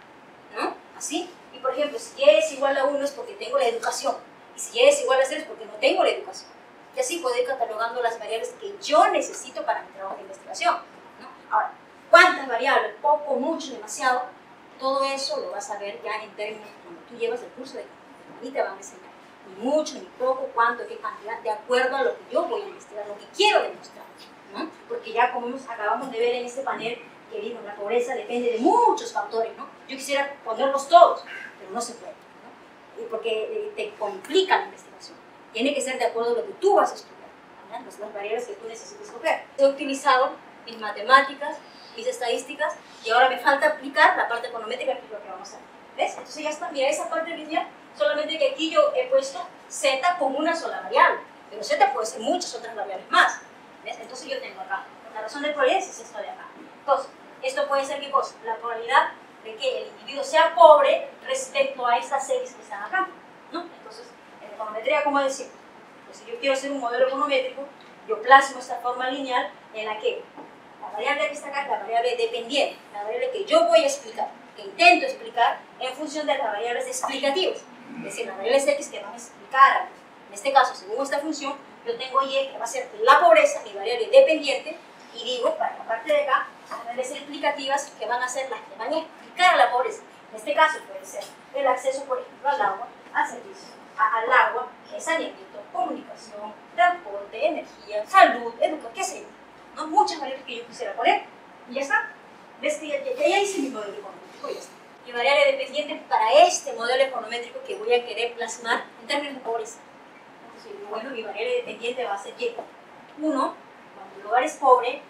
Speaker 2: ¿No? Así. Y por ejemplo, si y es igual a 1 es porque tengo la educación. Y si y es igual a 0 es porque no tengo la educación. Y así puedo ir catalogando las variables que yo necesito para mi trabajo de investigación. ¿No? Ahora, ¿cuántas variables? Poco, mucho, demasiado. Todo eso lo vas a ver ya en términos cuando tú llevas el curso de economía. Ahí te van a enseñar ni mucho, ni poco, cuánto, qué cantidad, de acuerdo a lo que yo voy a investigar, lo que quiero demostrar. ¿No? Porque ya como acabamos de ver en este panel, que vimos, la pobreza depende de muchos factores. ¿No? Yo quisiera ponerlos todos, pero no se puede. ¿No? Porque te complica la investigación. Tiene que ser de acuerdo a lo que tú vas a estudiar. ¿No? Las variables que tú necesitas escoger. He utilizado mis matemáticas, mis estadísticas, y ahora me falta aplicar la parte econométrica, que es lo que vamos a hacer. ¿Ves? Entonces ya está, mira, esa parte lineal, solamente que aquí yo he puesto z como una sola variable, pero z puede ser muchas otras variables más. ¿Ves? Entonces yo tengo acá, la razón de probabilidad es esto de acá. Entonces, esto puede ser, ¿qué cosa? La probabilidad de que el individuo sea pobre respecto a estas x que están acá, ¿no? Entonces, en econometría, ¿cómo decimos? Pues si yo quiero hacer un modelo econométrico, yo plasmo esta forma lineal en la que la variable que está acá es la variable dependiente, la variable que yo voy a explicar, que intento explicar en función de las variables explicativas. Es decir, las variables x que van a explicar, en este caso, según esta función, yo tengo y que va a ser la pobreza, mi variable dependiente, y digo, para la parte de acá, las variables explicativas que van a ser las que van a explicar la pobreza. En este caso puede ser el acceso, por ejemplo, al agua, al servicio, al agua, saneamiento, comunicación, transporte, energía, salud, educación, qué sé yo. ¿No? Muchas variables que yo quisiera poner, y ya está. ¿Ves que ya hice mi modelo econométrico? Ya está. Mi variable dependiente para este modelo econométrico que voy a querer plasmar en términos de pobreza. Entonces, bueno, mi variable dependiente va a ser Y. 1, cuando el hogar es pobre,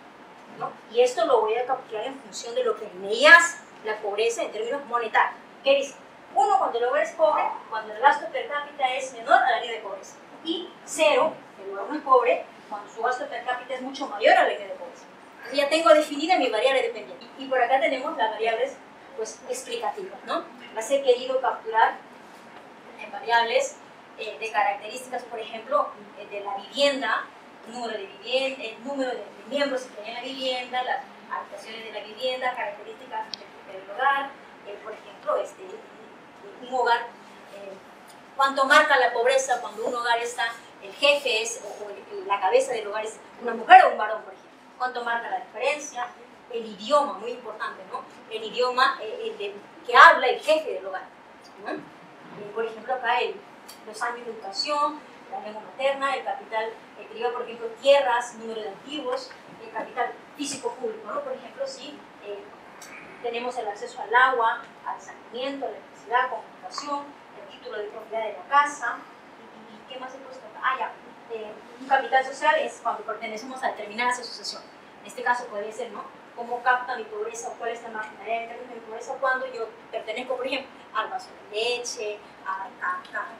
Speaker 2: ¿no? Y esto lo voy a calcular en función de lo que me hace la pobreza en términos monetarios. ¿Qué dice? 1, cuando el hogar es pobre, cuando el gasto per cápita es menor a la línea de pobreza. Y 0, el hogar no es pobre, cuando su gasto per cápita es mucho mayor a la línea de pobreza. Entonces ya tengo definida mi variable dependiente. Y por acá tenemos las variables pues, explicativas, ¿no? Las he querido capturar en variables de características, por ejemplo, de la vivienda, número de vivienda, el número de miembros que hay en la vivienda, las habitaciones de la vivienda, características del hogar, por ejemplo, un hogar, cuánto marca la pobreza cuando un hogar está, el jefe es, o la cabeza del hogar es una mujer o un varón, por ejemplo. Cuánto marca la diferencia, el idioma, muy importante, ¿no? El idioma que habla el jefe del hogar, ¿no? Por ejemplo, acá los años de educación, la lengua materna, el capital privado, por ejemplo, tierras, número de activos, el capital físico público, ¿no? Por ejemplo, si tenemos el acceso al agua, al saneamiento, a la electricidad, comunicación, el título de propiedad de la casa, y ¿qué más he puesto acá? Ah, ya, un capital social es cuando pertenecemos a determinadas asociaciones. En este caso podría ser, ¿no? ¿Cómo capta mi pobreza o cuál es la marginalidad en términos de pobreza cuando yo pertenezco, por ejemplo, al vaso de leche, a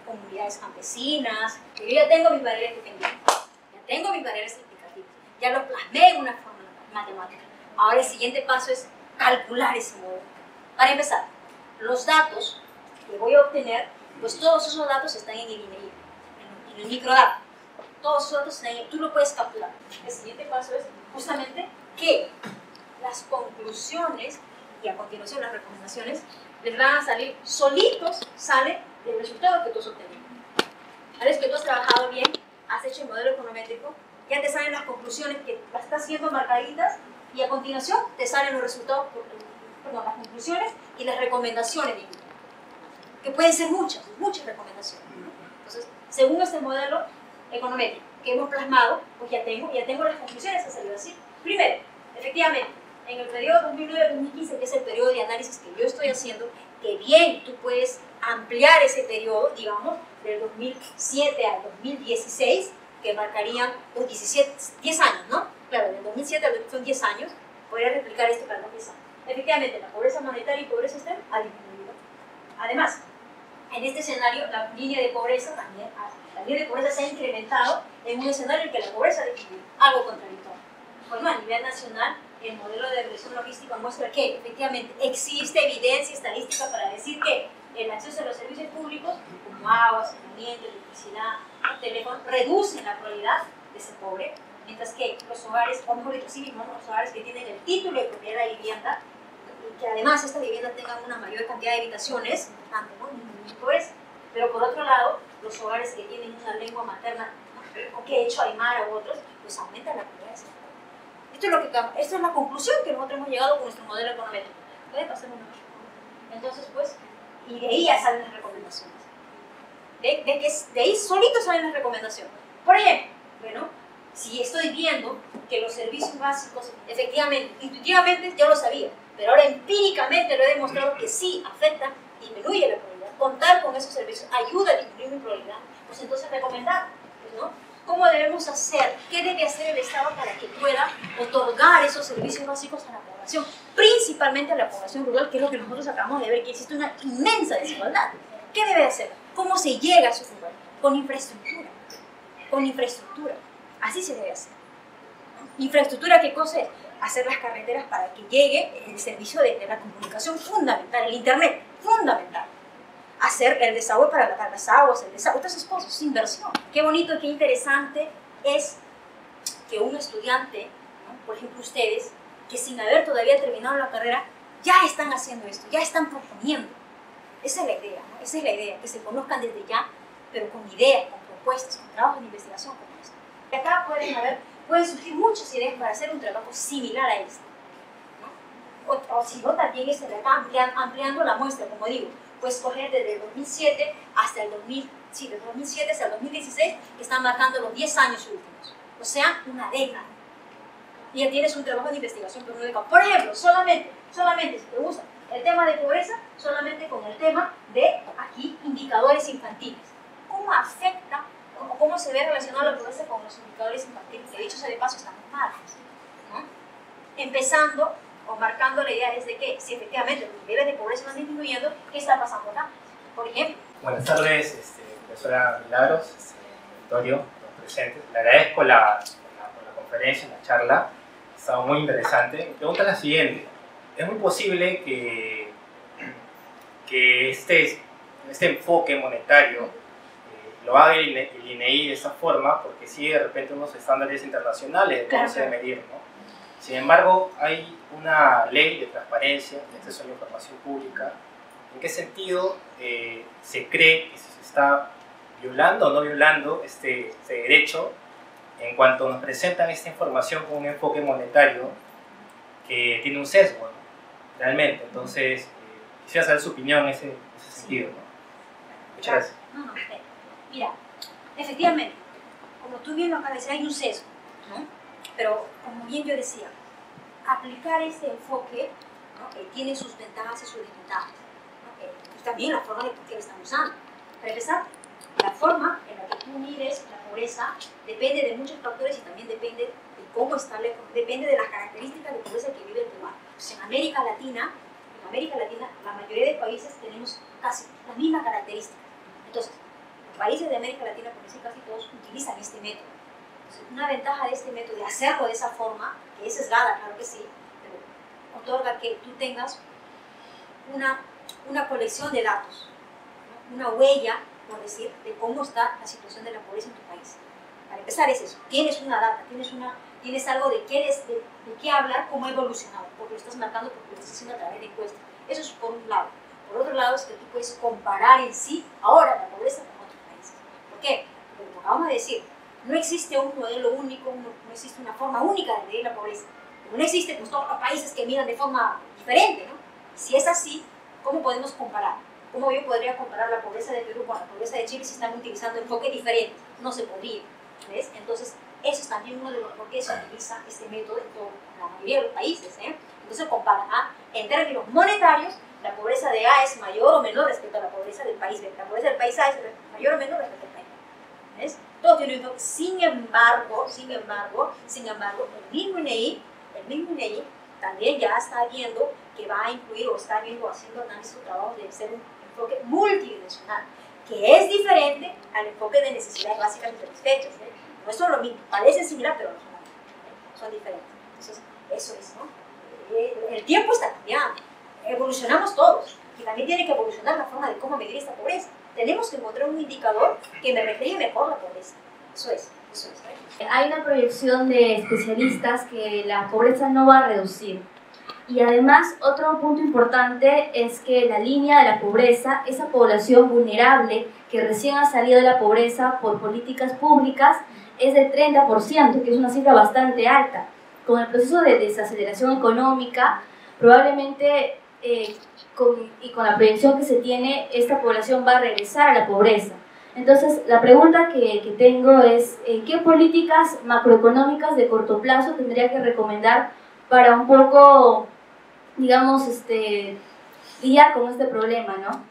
Speaker 2: comunidades campesinas? Yo ya tengo mis variables dependientes. Ya tengo mis variables explicativas, ya lo plasmé en una fórmula matemática. Ahora el siguiente paso es calcular ese modelo. Para empezar, los datos que voy a obtener, pues todos esos datos están en el INEI, en el microdato. Todos esos datos están ahí, tú lo puedes capturar. El siguiente paso es justamente que las conclusiones y a continuación las recomendaciones les van a salir solitos, sale del resultado que tú has obtenido. Una vez que tú has trabajado bien, has hecho el modelo econométrico, ya te salen las conclusiones que las estás haciendo marcaditas y a continuación te salen los resultados, perdón, las conclusiones y las recomendaciones, que pueden ser muchas recomendaciones. Entonces, según este modelo econométrico que hemos plasmado, pues ya tengo las conclusiones que salido así. Primero, efectivamente, en el periodo 2009-2015, que es el periodo de análisis que yo estoy haciendo, que bien tú puedes ampliar ese periodo, digamos, del 2007 al 2016, que marcarían los 10 años, ¿no? Claro, del 2007 al 2016 son 10 años, podría replicar esto para los 10 años. Efectivamente, la pobreza monetaria y pobreza extrema ha disminuido. Además, en este escenario, la línea de pobreza también, la línea de pobreza se ha incrementado en un escenario en que la pobreza ha disminuido, algo contradictorio. Bueno, a nivel nacional, el modelo de regresión logística muestra que efectivamente existe evidencia estadística para decir que el acceso a los servicios públicos, como agua, saneamiento, electricidad, teléfono, reducen la probabilidad de ser pobre, mientras que los hogares, o mejor dicho, sí mismos, los hogares que tienen el título de propiedad de vivienda, y que además estas viviendas tengan una mayor cantidad de habitaciones, tanto, ¿no?, pobreza. Pero por otro lado, los hogares que tienen una lengua materna, o que he hecho aymara u otros, pues aumentan la pobreza. Esta es la conclusión que nosotros hemos llegado con nuestro modelo econométrico. Puede pasar una vez. Entonces, pues, y de ahí ya salen las recomendaciones. De ahí solito salen las recomendaciones. Por ejemplo, bueno, si estoy viendo que los servicios básicos, efectivamente, intuitivamente yo lo sabía, pero ahora empíricamente lo he demostrado que sí afecta, disminuye la probabilidad. Contar con esos servicios ayuda a disminuir mi probabilidad. Pues entonces recomendar, pues, ¿no? ¿Cómo debemos hacer? ¿Qué debe hacer el Estado para que pueda otorgar esos servicios básicos a la población? Principalmente a la población rural, que es lo que nosotros acabamos de ver, que existe una inmensa desigualdad. ¿Qué debe hacer? ¿Cómo se llega a esos lugares? Con infraestructura. Con infraestructura. Así se debe hacer. ¿Infraestructura qué cosa es? Hacer las carreteras para que llegue el servicio de la comunicación fundamental, el Internet, fundamental. Hacer el desagüe para las aguas, el desagüe, todas esas cosas, es inversión. Qué bonito y qué interesante es que un estudiante, ¿no?, por ejemplo ustedes, que sin haber todavía terminado la carrera, ya están haciendo esto, ya están proponiendo. Esa es la idea, ¿no? Esa es la idea, que se conozcan desde ya, pero con ideas, con propuestas, con trabajos de investigación como esto. De acá pueden surgir muchas ideas para hacer un trabajo similar a este, ¿no? O si no, también de acá ampliando la muestra, como digo, puedes coger desde el 2007 hasta el 2016, que están marcando los 10 años últimos, o sea, una década. Y ya tienes un trabajo de investigación por una década. Por ejemplo, solamente si te gusta el tema de pobreza, solamente con el tema de, aquí, indicadores infantiles. ¿Cómo afecta, o cómo se ve relacionada la pobreza con los indicadores infantiles? Que dicho sea de paso, están muy malos, ¿no? Empezando o marcando la idea es de que si efectivamente los niveles de pobreza van disminuyendo, ¿qué está pasando acá? Por ejemplo.
Speaker 3: Buenas tardes, profesora Milagros, auditorio, los presentes. Le agradezco la conferencia, la charla, ha estado muy interesante. Mi pregunta es la siguiente: ¿es muy posible que este enfoque monetario lo haga el INEI de esa forma, porque sigue de repente unos estándares internacionales de cómo se debe medir, ¿no? Sin embargo, hay una ley de transparencia, de acceso a la información pública. ¿En qué sentido se cree que se está violando o no violando este derecho en cuanto nos presentan esta información con un enfoque monetario que tiene un sesgo, ¿no?, realmente? Entonces, quisiera saber su opinión en ese sentido, ¿no? Muchas gracias.
Speaker 2: No, mira, efectivamente, como tú bien lo acabas de decir, hay un sesgo, ¿no? Pero, como bien yo decía, aplicar este enfoque, ¿no?, tiene sus ventajas y sus desventajas, ¿no? Y también la forma de por qué lo están usando. Para empezar, la forma en la que tú mides la pobreza depende de muchos factores y también depende de cómo está, depende de las características de pobreza que vive el peruano. Pues en América Latina, la mayoría de países tenemos casi las mismas características. Entonces, los países de América Latina, por decir casi todos, utilizan este método. Entonces, una ventaja de este método, de hacerlo de esa forma, que es sesgada, claro que sí, pero otorga que tú tengas una colección de datos, ¿no? Una huella, por decir, de cómo está la situación de la pobreza en tu país. Para empezar es eso, tienes una data, tienes algo de qué hablar, cómo ha evolucionado, porque lo estás marcando, porque lo estás haciendo a través de encuestas. Eso es por un lado. Por otro lado es que tú puedes comparar en sí ahora la pobreza con otros países. ¿Por qué? Porque lo acabamos de decir, no existe un modelo único, no existe una forma única de medir la pobreza. Como no existe, pues todos los países que miran de forma diferente, ¿no? Si es así, ¿cómo podemos comparar? ¿Cómo yo podría comparar la pobreza de Perú con la pobreza de Chile si están utilizando enfoques diferentes? No se podría, ¿ves? Entonces, eso es también uno de los por qué se utiliza este método en la mayoría de los países, ¿eh? Entonces, comparan, en términos monetarios, la pobreza de A es mayor o menor respecto a la pobreza del país B. La pobreza del país A es mayor o menor respecto al país B. ¿Ves? Todo tiene un enfoque. Sin embargo, el mismo INEI también ya está viendo que va a incluir o está viendo, haciendo análisis de trabajo de ser un enfoque multidimensional, que es diferente al enfoque de necesidades básicas insatisfechas, ¿eh? No son lo mismo, parecen similar, pero no son lo mismo, ¿eh? Son diferentes. Entonces, eso es, ¿no? El tiempo está cambiando, evolucionamos todos, y también tiene que evolucionar la forma de cómo medir esta pobreza. Tenemos que encontrar un indicador que me refleje mejor la pobreza. Eso es. ¿Eh?
Speaker 4: Hay una proyección de especialistas que la pobreza no va a reducir. Y además, otro punto importante es que la línea de la pobreza, esa población vulnerable que recién ha salido de la pobreza por políticas públicas, es del 30%, que es una cifra bastante alta. Con el proceso de desaceleración económica, probablemente con la proyección que se tiene, esta población va a regresar a la pobreza. Entonces, la pregunta que tengo es, ¿qué políticas macroeconómicas de corto plazo tendría que recomendar para un poco, digamos, lidiar con este problema, ¿no?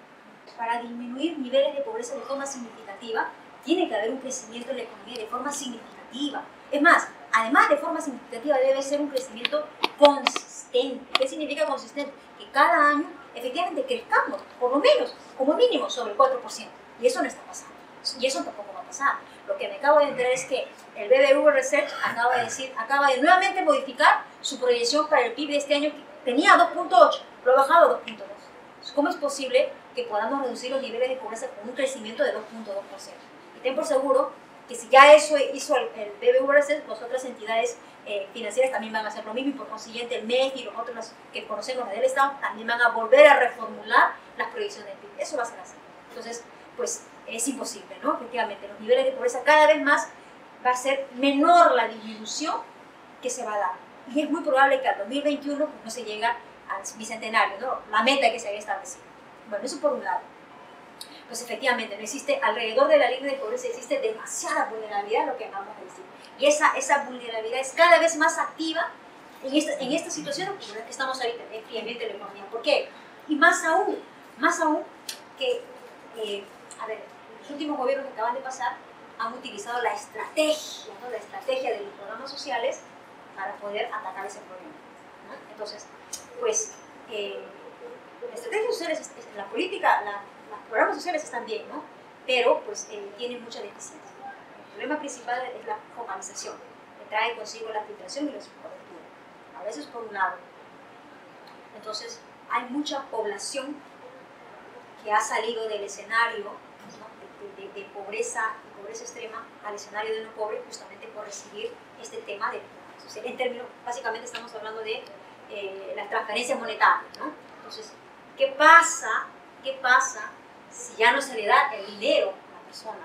Speaker 2: Para disminuir niveles de pobreza de forma significativa, tiene que haber un crecimiento en la economía de forma significativa. Es más, además de forma significativa, debe ser un crecimiento consistente. ¿Qué significa consistente? Que cada año efectivamente crezcamos, por lo menos, como mínimo, sobre el 4%. Y eso no está pasando. Y eso tampoco va a pasar. Lo que me acabo de enterar es que el BBV Research acaba de nuevamente modificar su proyección para el PIB de este año, que tenía 2.8, lo ha bajado a 2.2. ¿Cómo es posible que podamos reducir los niveles de pobreza con un crecimiento de 2.2%? Y ten por seguro que si ya eso hizo el BBV Research, las otras entidades financieras también van a hacer lo mismo, y por consiguiente el MEF y los otros que conocemos del Estado también van a volver a reformular las proyecciones del PIB. Eso va a ser así. Entonces, pues es imposible, ¿no? Efectivamente, los niveles de pobreza cada vez más va a ser menor la disminución que se va a dar. Y es muy probable que al 2021 pues, no se llegue al bicentenario, ¿no? La meta que se había establecido. Bueno, eso por un lado. Pues efectivamente, no existe, alrededor de la línea de pobreza existe demasiada vulnerabilidad, lo que acabamos de decir. Y esa vulnerabilidad es cada vez más activa en esta situación en la que estamos ahorita, de enfriamiento de la economía. ¿Por qué? Y más aún que, a ver, los últimos gobiernos que acaban de pasar han utilizado la estrategia, ¿no? La estrategia de los programas sociales para poder atacar ese problema, ¿no? Entonces, pues, la estrategia social, la política, los programas sociales están bien, ¿no? Pero, pues, tienen mucha deficiencia. El problema principal es la focalización, que trae consigo la filtración y la subcobertura. A veces por un lado. Entonces, hay mucha población que ha salido del escenario, ¿no? de pobreza extrema al escenario de no pobre, justamente por recibir este tema de programas sociales. En términos, básicamente estamos hablando de la transferencia monetaria, ¿no? Entonces, ¿qué pasa si ya no se le da el dinero a la persona?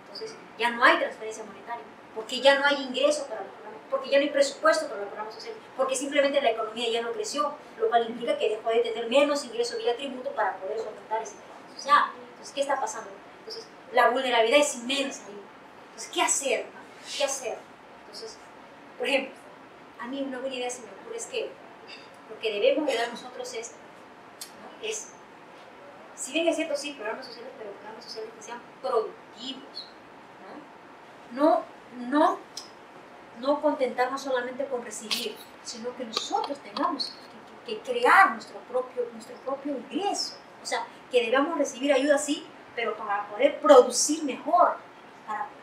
Speaker 2: Entonces, ya no hay transferencia monetaria, porque ya no hay ingresos para los programas, porque ya no hay presupuesto para los programas sociales, porque simplemente la economía ya no creció, lo cual implica que dejó de tener menos ingresos vía tributo para poder solventar ese programa social. Entonces, ¿qué está pasando? Entonces, la vulnerabilidad es inmensa. Entonces, ¿qué hacer? ¿Qué hacer? Entonces, por ejemplo, a mí una buena idea se me ocurre es que lo que debemos de dar nosotros es, ¿no? Si bien es cierto, sí, programas sociales, pero programas sociales que sean productivos, no contentarnos solamente con recibir, sino que nosotros tengamos que crear nuestro propio ingreso. O sea, que debamos recibir ayuda sí, pero para poder producir mejor,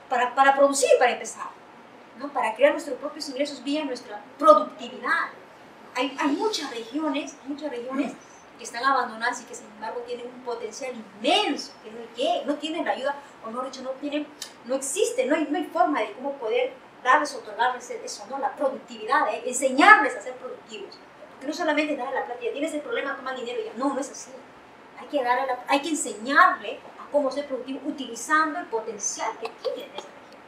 Speaker 2: para producir para empezar. ¿no? Para crear nuestros propios ingresos vía nuestra productividad. Hay muchas regiones que están abandonadas y que sin embargo tienen un potencial inmenso, que no tienen la ayuda, o no dicho, no existe, no hay forma de cómo poder darles, otorgarles eso, ¿no? La productividad, enseñarles a ser productivos. Porque no solamente darle la plata, ya tienes el problema, toma dinero y ya, no es así. Hay que enseñarle a cómo ser productivo utilizando el potencial que tiene en esa región.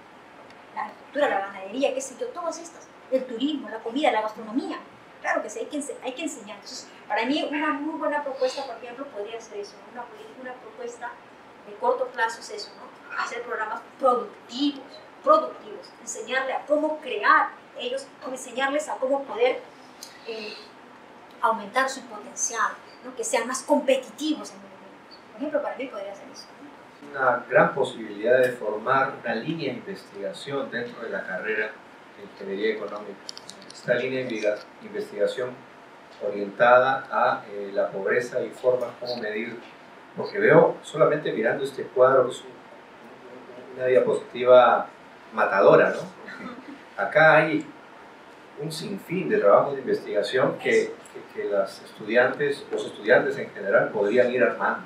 Speaker 2: La agricultura, la ganadería, qué sé yo, todas estas, el turismo, la comida, la gastronomía. Claro que sí, hay que enseñar. Entonces, para mí una muy buena propuesta, por ejemplo, podría ser eso, ¿no? Una propuesta de corto plazo es eso, ¿no? Hacer programas productivos, enseñarle a cómo crear ellos, enseñarles a cómo poder aumentar su potencial, ¿no? Que sean más competitivos en el mundo. Por ejemplo, para mí podría ser eso.
Speaker 1: Una gran posibilidad de formar una línea de investigación dentro de la carrera de Ingeniería Económica. Esta línea de investigación orientada a la pobreza y formas como medir, porque veo solamente mirando este cuadro, que es una diapositiva matadora, ¿no? Acá hay un sinfín de trabajos de investigación que los estudiantes en general podrían ir armando,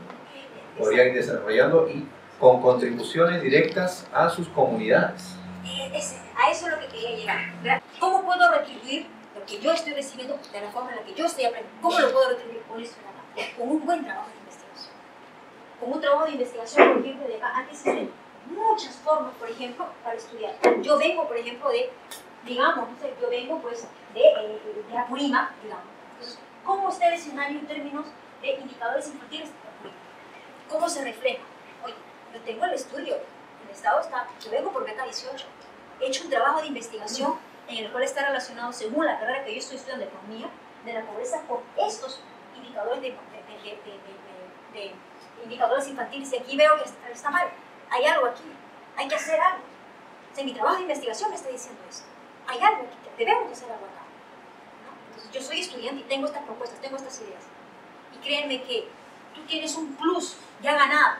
Speaker 1: podrían ir desarrollando y con contribuciones directas a sus comunidades.
Speaker 2: A eso es lo que quería llegar. ¿Cómo puedo retribuir lo que yo estoy recibiendo de la forma en la que yo estoy aprendiendo? ¿Cómo lo puedo retribuir con esto? Con un buen trabajo de investigación. Con un trabajo de investigación, por ejemplo, de acá, aquí existen muchas formas, por ejemplo, para estudiar. Yo vengo, por ejemplo, yo vengo pues de Apurímac, digamos. Entonces, ¿cómo está el escenario en términos de indicadores infantiles de Apurímac? ¿Cómo se refleja? Oye, yo tengo el estudio, el Estado está, yo vengo por beca 18. He hecho un trabajo de investigación en el cual está relacionado, según la carrera que yo estoy estudiando de economía, de la pobreza con estos indicadores de indicadores infantiles. Y aquí veo que está mal. Hay algo aquí. Hay que hacer algo. O sea, mi trabajo de investigación me está diciendo esto. Hay algo aquí. Debemos hacer algo acá, ¿no? Entonces, yo soy estudiante y tengo estas propuestas, tengo estas ideas. Y créanme que tú tienes un plus ya ganado.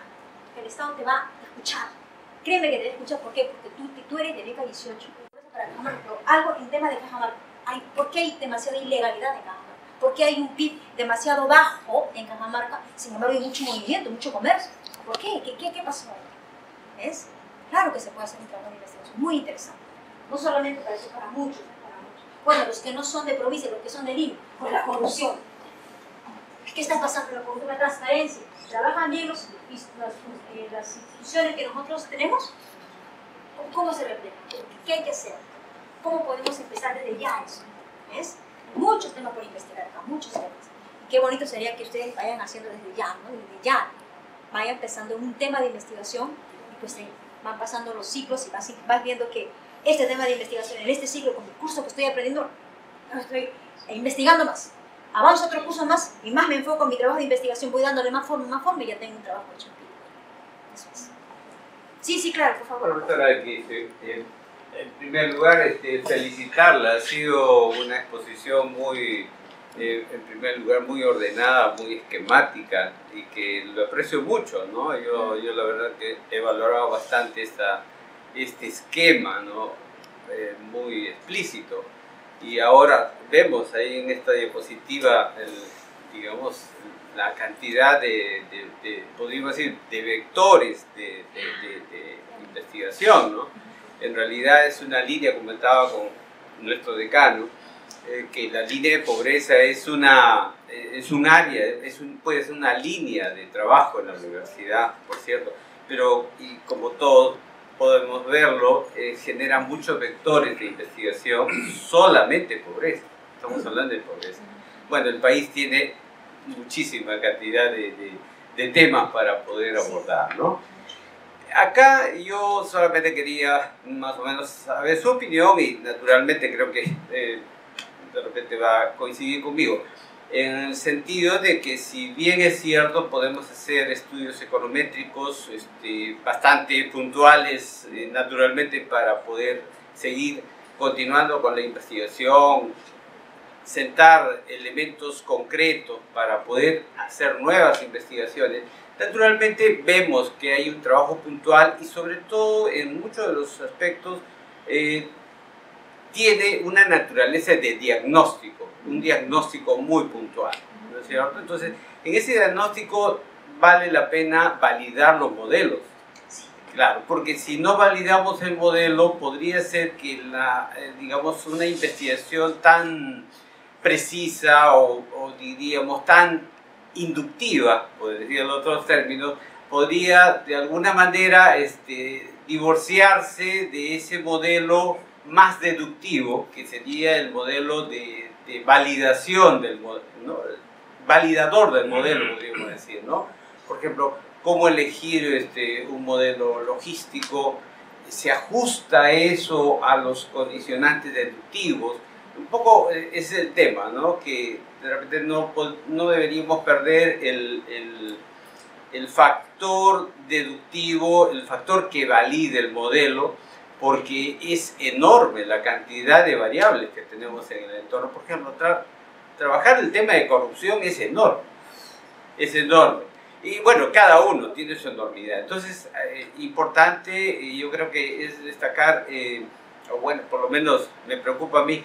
Speaker 2: Que el Estado te va a escuchar. Créeme que te va a escuchar. ¿Por qué? Porque tú eres de beca 18. Para Cajamarca, pero algo en tema de Cajamarca. ¿Por qué hay demasiada ilegalidad en Cajamarca? ¿Por qué hay un PIB demasiado bajo en Cajamarca? Sin embargo, hay mucho movimiento, mucho comercio. ¿Por qué? ¿Qué pasó ahí? ¿Ves? Claro que se puede hacer un trabajo de investigación muy interesante. No solamente para eso, para muchos. Bueno, los que no son de provincia, los que son de Lima, pues la corrupción. ¿Qué está pasando con la corrupción? La transparencia. ¿Trabajan bien las instituciones que nosotros tenemos? ¿Cómo se refleja? ¿Qué hay que hacer? ¿Cómo podemos empezar desde ya eso? ¿Ves? Muchos temas por investigar acá, muchos temas. Y qué bonito sería que ustedes vayan haciendo desde ya, ¿no? Desde ya. Vayan empezando un tema de investigación y pues van pasando los ciclos y vas viendo que este tema de investigación, en este ciclo, con el curso que estoy aprendiendo, estoy investigando más. Avanzo otro curso más y más me enfoco en mi trabajo de investigación, voy dándole más forma y ya tengo un trabajo hecho. Eso es. Sí, claro, por favor.
Speaker 5: Profesora, en primer lugar, felicitarla. Ha sido una exposición en primer lugar, muy ordenada, muy esquemática y que lo aprecio mucho, ¿no? Yo la verdad que he valorado bastante este esquema, ¿no? Muy explícito. Y ahora vemos ahí en esta diapositiva, digamos, la cantidad podríamos decir, de vectores de investigación, ¿no? En realidad es una línea, comentaba con nuestro decano, que la línea de pobreza es un área, puede ser una línea de trabajo en la universidad, por cierto, pero y como todos podemos verlo, genera muchos vectores de investigación, solamente pobreza, estamos hablando de pobreza. Bueno, el país tiene muchísima cantidad de temas para poder abordar, ¿no? Acá yo solamente quería más o menos saber su opinión y naturalmente creo que de repente va a coincidir conmigo, en el sentido de que si bien es cierto podemos hacer estudios econométricos bastante puntuales naturalmente para poder seguir continuando con la investigación, sentar elementos concretos para poder hacer nuevas investigaciones, naturalmente vemos que hay un trabajo puntual y sobre todo en muchos de los aspectos tiene una naturaleza de diagnóstico, un diagnóstico muy puntual, ¿no es cierto? Entonces, en ese diagnóstico vale la pena validar los modelos. Claro, porque si no validamos el modelo, podría ser que digamos, una investigación tan precisa o diríamos tan inductiva, por decir en otros términos, podría de alguna manera divorciarse de ese modelo más deductivo, que sería el modelo de validación del modelo, ¿no? Validador del modelo, podríamos decir, ¿no? Por ejemplo, cómo elegir un modelo logístico, se ajusta eso a los condicionantes deductivos. Un poco ese es el tema, ¿no? Que de repente no deberíamos perder el factor deductivo, el factor que valide el modelo, porque es enorme la cantidad de variables que tenemos en el entorno. Por ejemplo, trabajar el tema de corrupción es enorme, es enorme. Y bueno, cada uno tiene su enormidad. Entonces, importante, yo creo que es destacar, o bueno, por lo menos me preocupa a mí,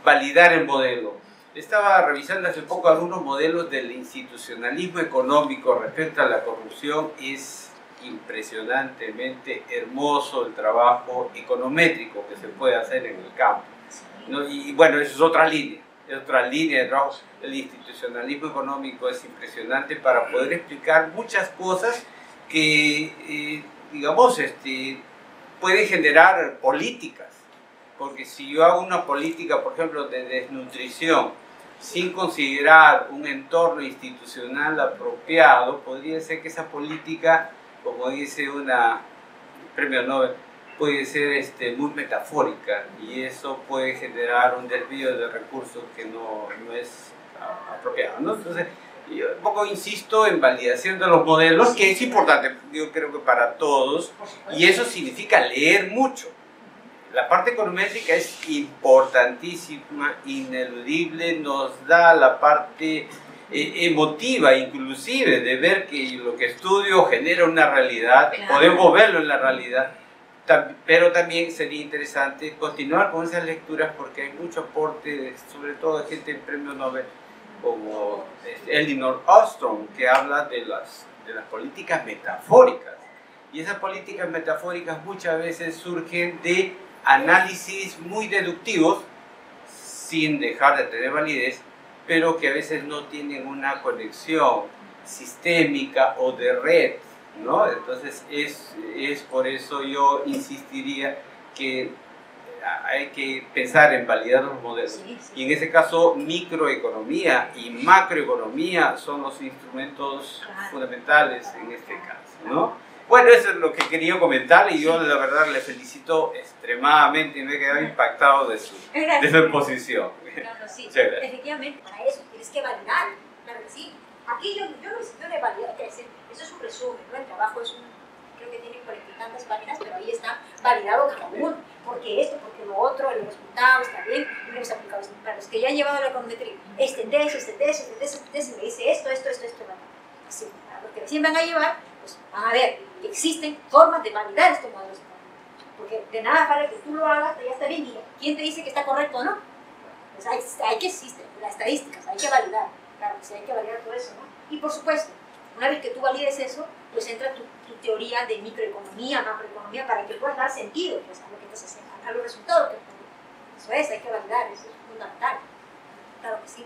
Speaker 5: validar el modelo. Estaba revisando hace poco algunos modelos del institucionalismo económico respecto a la corrupción. Es impresionantemente hermoso el trabajo econométrico que se puede hacer en el campo, ¿no? Y bueno, eso es otra línea de trabajo. El institucionalismo económico es impresionante para poder explicar muchas cosas que, digamos, pueden generar políticas. Porque si yo hago una política, por ejemplo, de desnutrición, sin considerar un entorno institucional apropiado, podría ser que esa política, como dice un premio Nobel, puede ser muy metafórica, y eso puede generar un desvío de recursos que no es apropiado, ¿no? Entonces, yo un poco insisto en validación de los modelos, que es importante, yo creo que para todos, y eso significa leer mucho. La parte econométrica es importantísima, ineludible, nos da la parte emotiva inclusive de ver que lo que estudio genera una realidad, claro. Podemos verlo en la realidad, pero también sería interesante continuar con esas lecturas porque hay mucho aporte, sobre todo de gente del premio Nobel como Elinor Ostrom, que habla de las políticas metafóricas, y esas políticas metafóricas muchas veces surgen de análisis muy deductivos sin dejar de tener validez, pero que a veces no tienen una conexión sistémica o de red, ¿no? Entonces es por eso yo insistiría que hay que pensar en validar los modelos. Sí, sí. Y en ese caso microeconomía y macroeconomía son los instrumentos fundamentales en este caso, ¿no? Bueno, eso es lo que quería comentar, y yo la verdad le felicito extremadamente y me he quedado impactado de su exposición.
Speaker 2: Claro, sí. Efectivamente, para eso tienes que validar, claro que sí. Aquí yo no necesito de validar, eso es un resumen, ¿no? El trabajo es creo que tiene 40 y tantas páginas, pero ahí está validado cada uno, porque esto, porque lo otro, el resultado está bien, y lo hemos aplicado. Para los que ya han llevado la econometría, este test, me dice esto, así, para los que recién van a llevar, pues van a ver que existen formas de validar estos modelos económicos, porque de nada vale que tú lo hagas, ya está bien, y ¿quién te dice que está correcto o no? Pues hay que existir las estadísticas, hay que validar, claro, sí, hay que validar todo eso, ¿no? Y por supuesto, una vez que tú valides eso, pues entra tu teoría de microeconomía, macroeconomía, para que puedas dar sentido pues, a lo que estás haciendo, a los resultados que estás haciendo. Eso es, hay que validar, eso es fundamental. Claro que sí.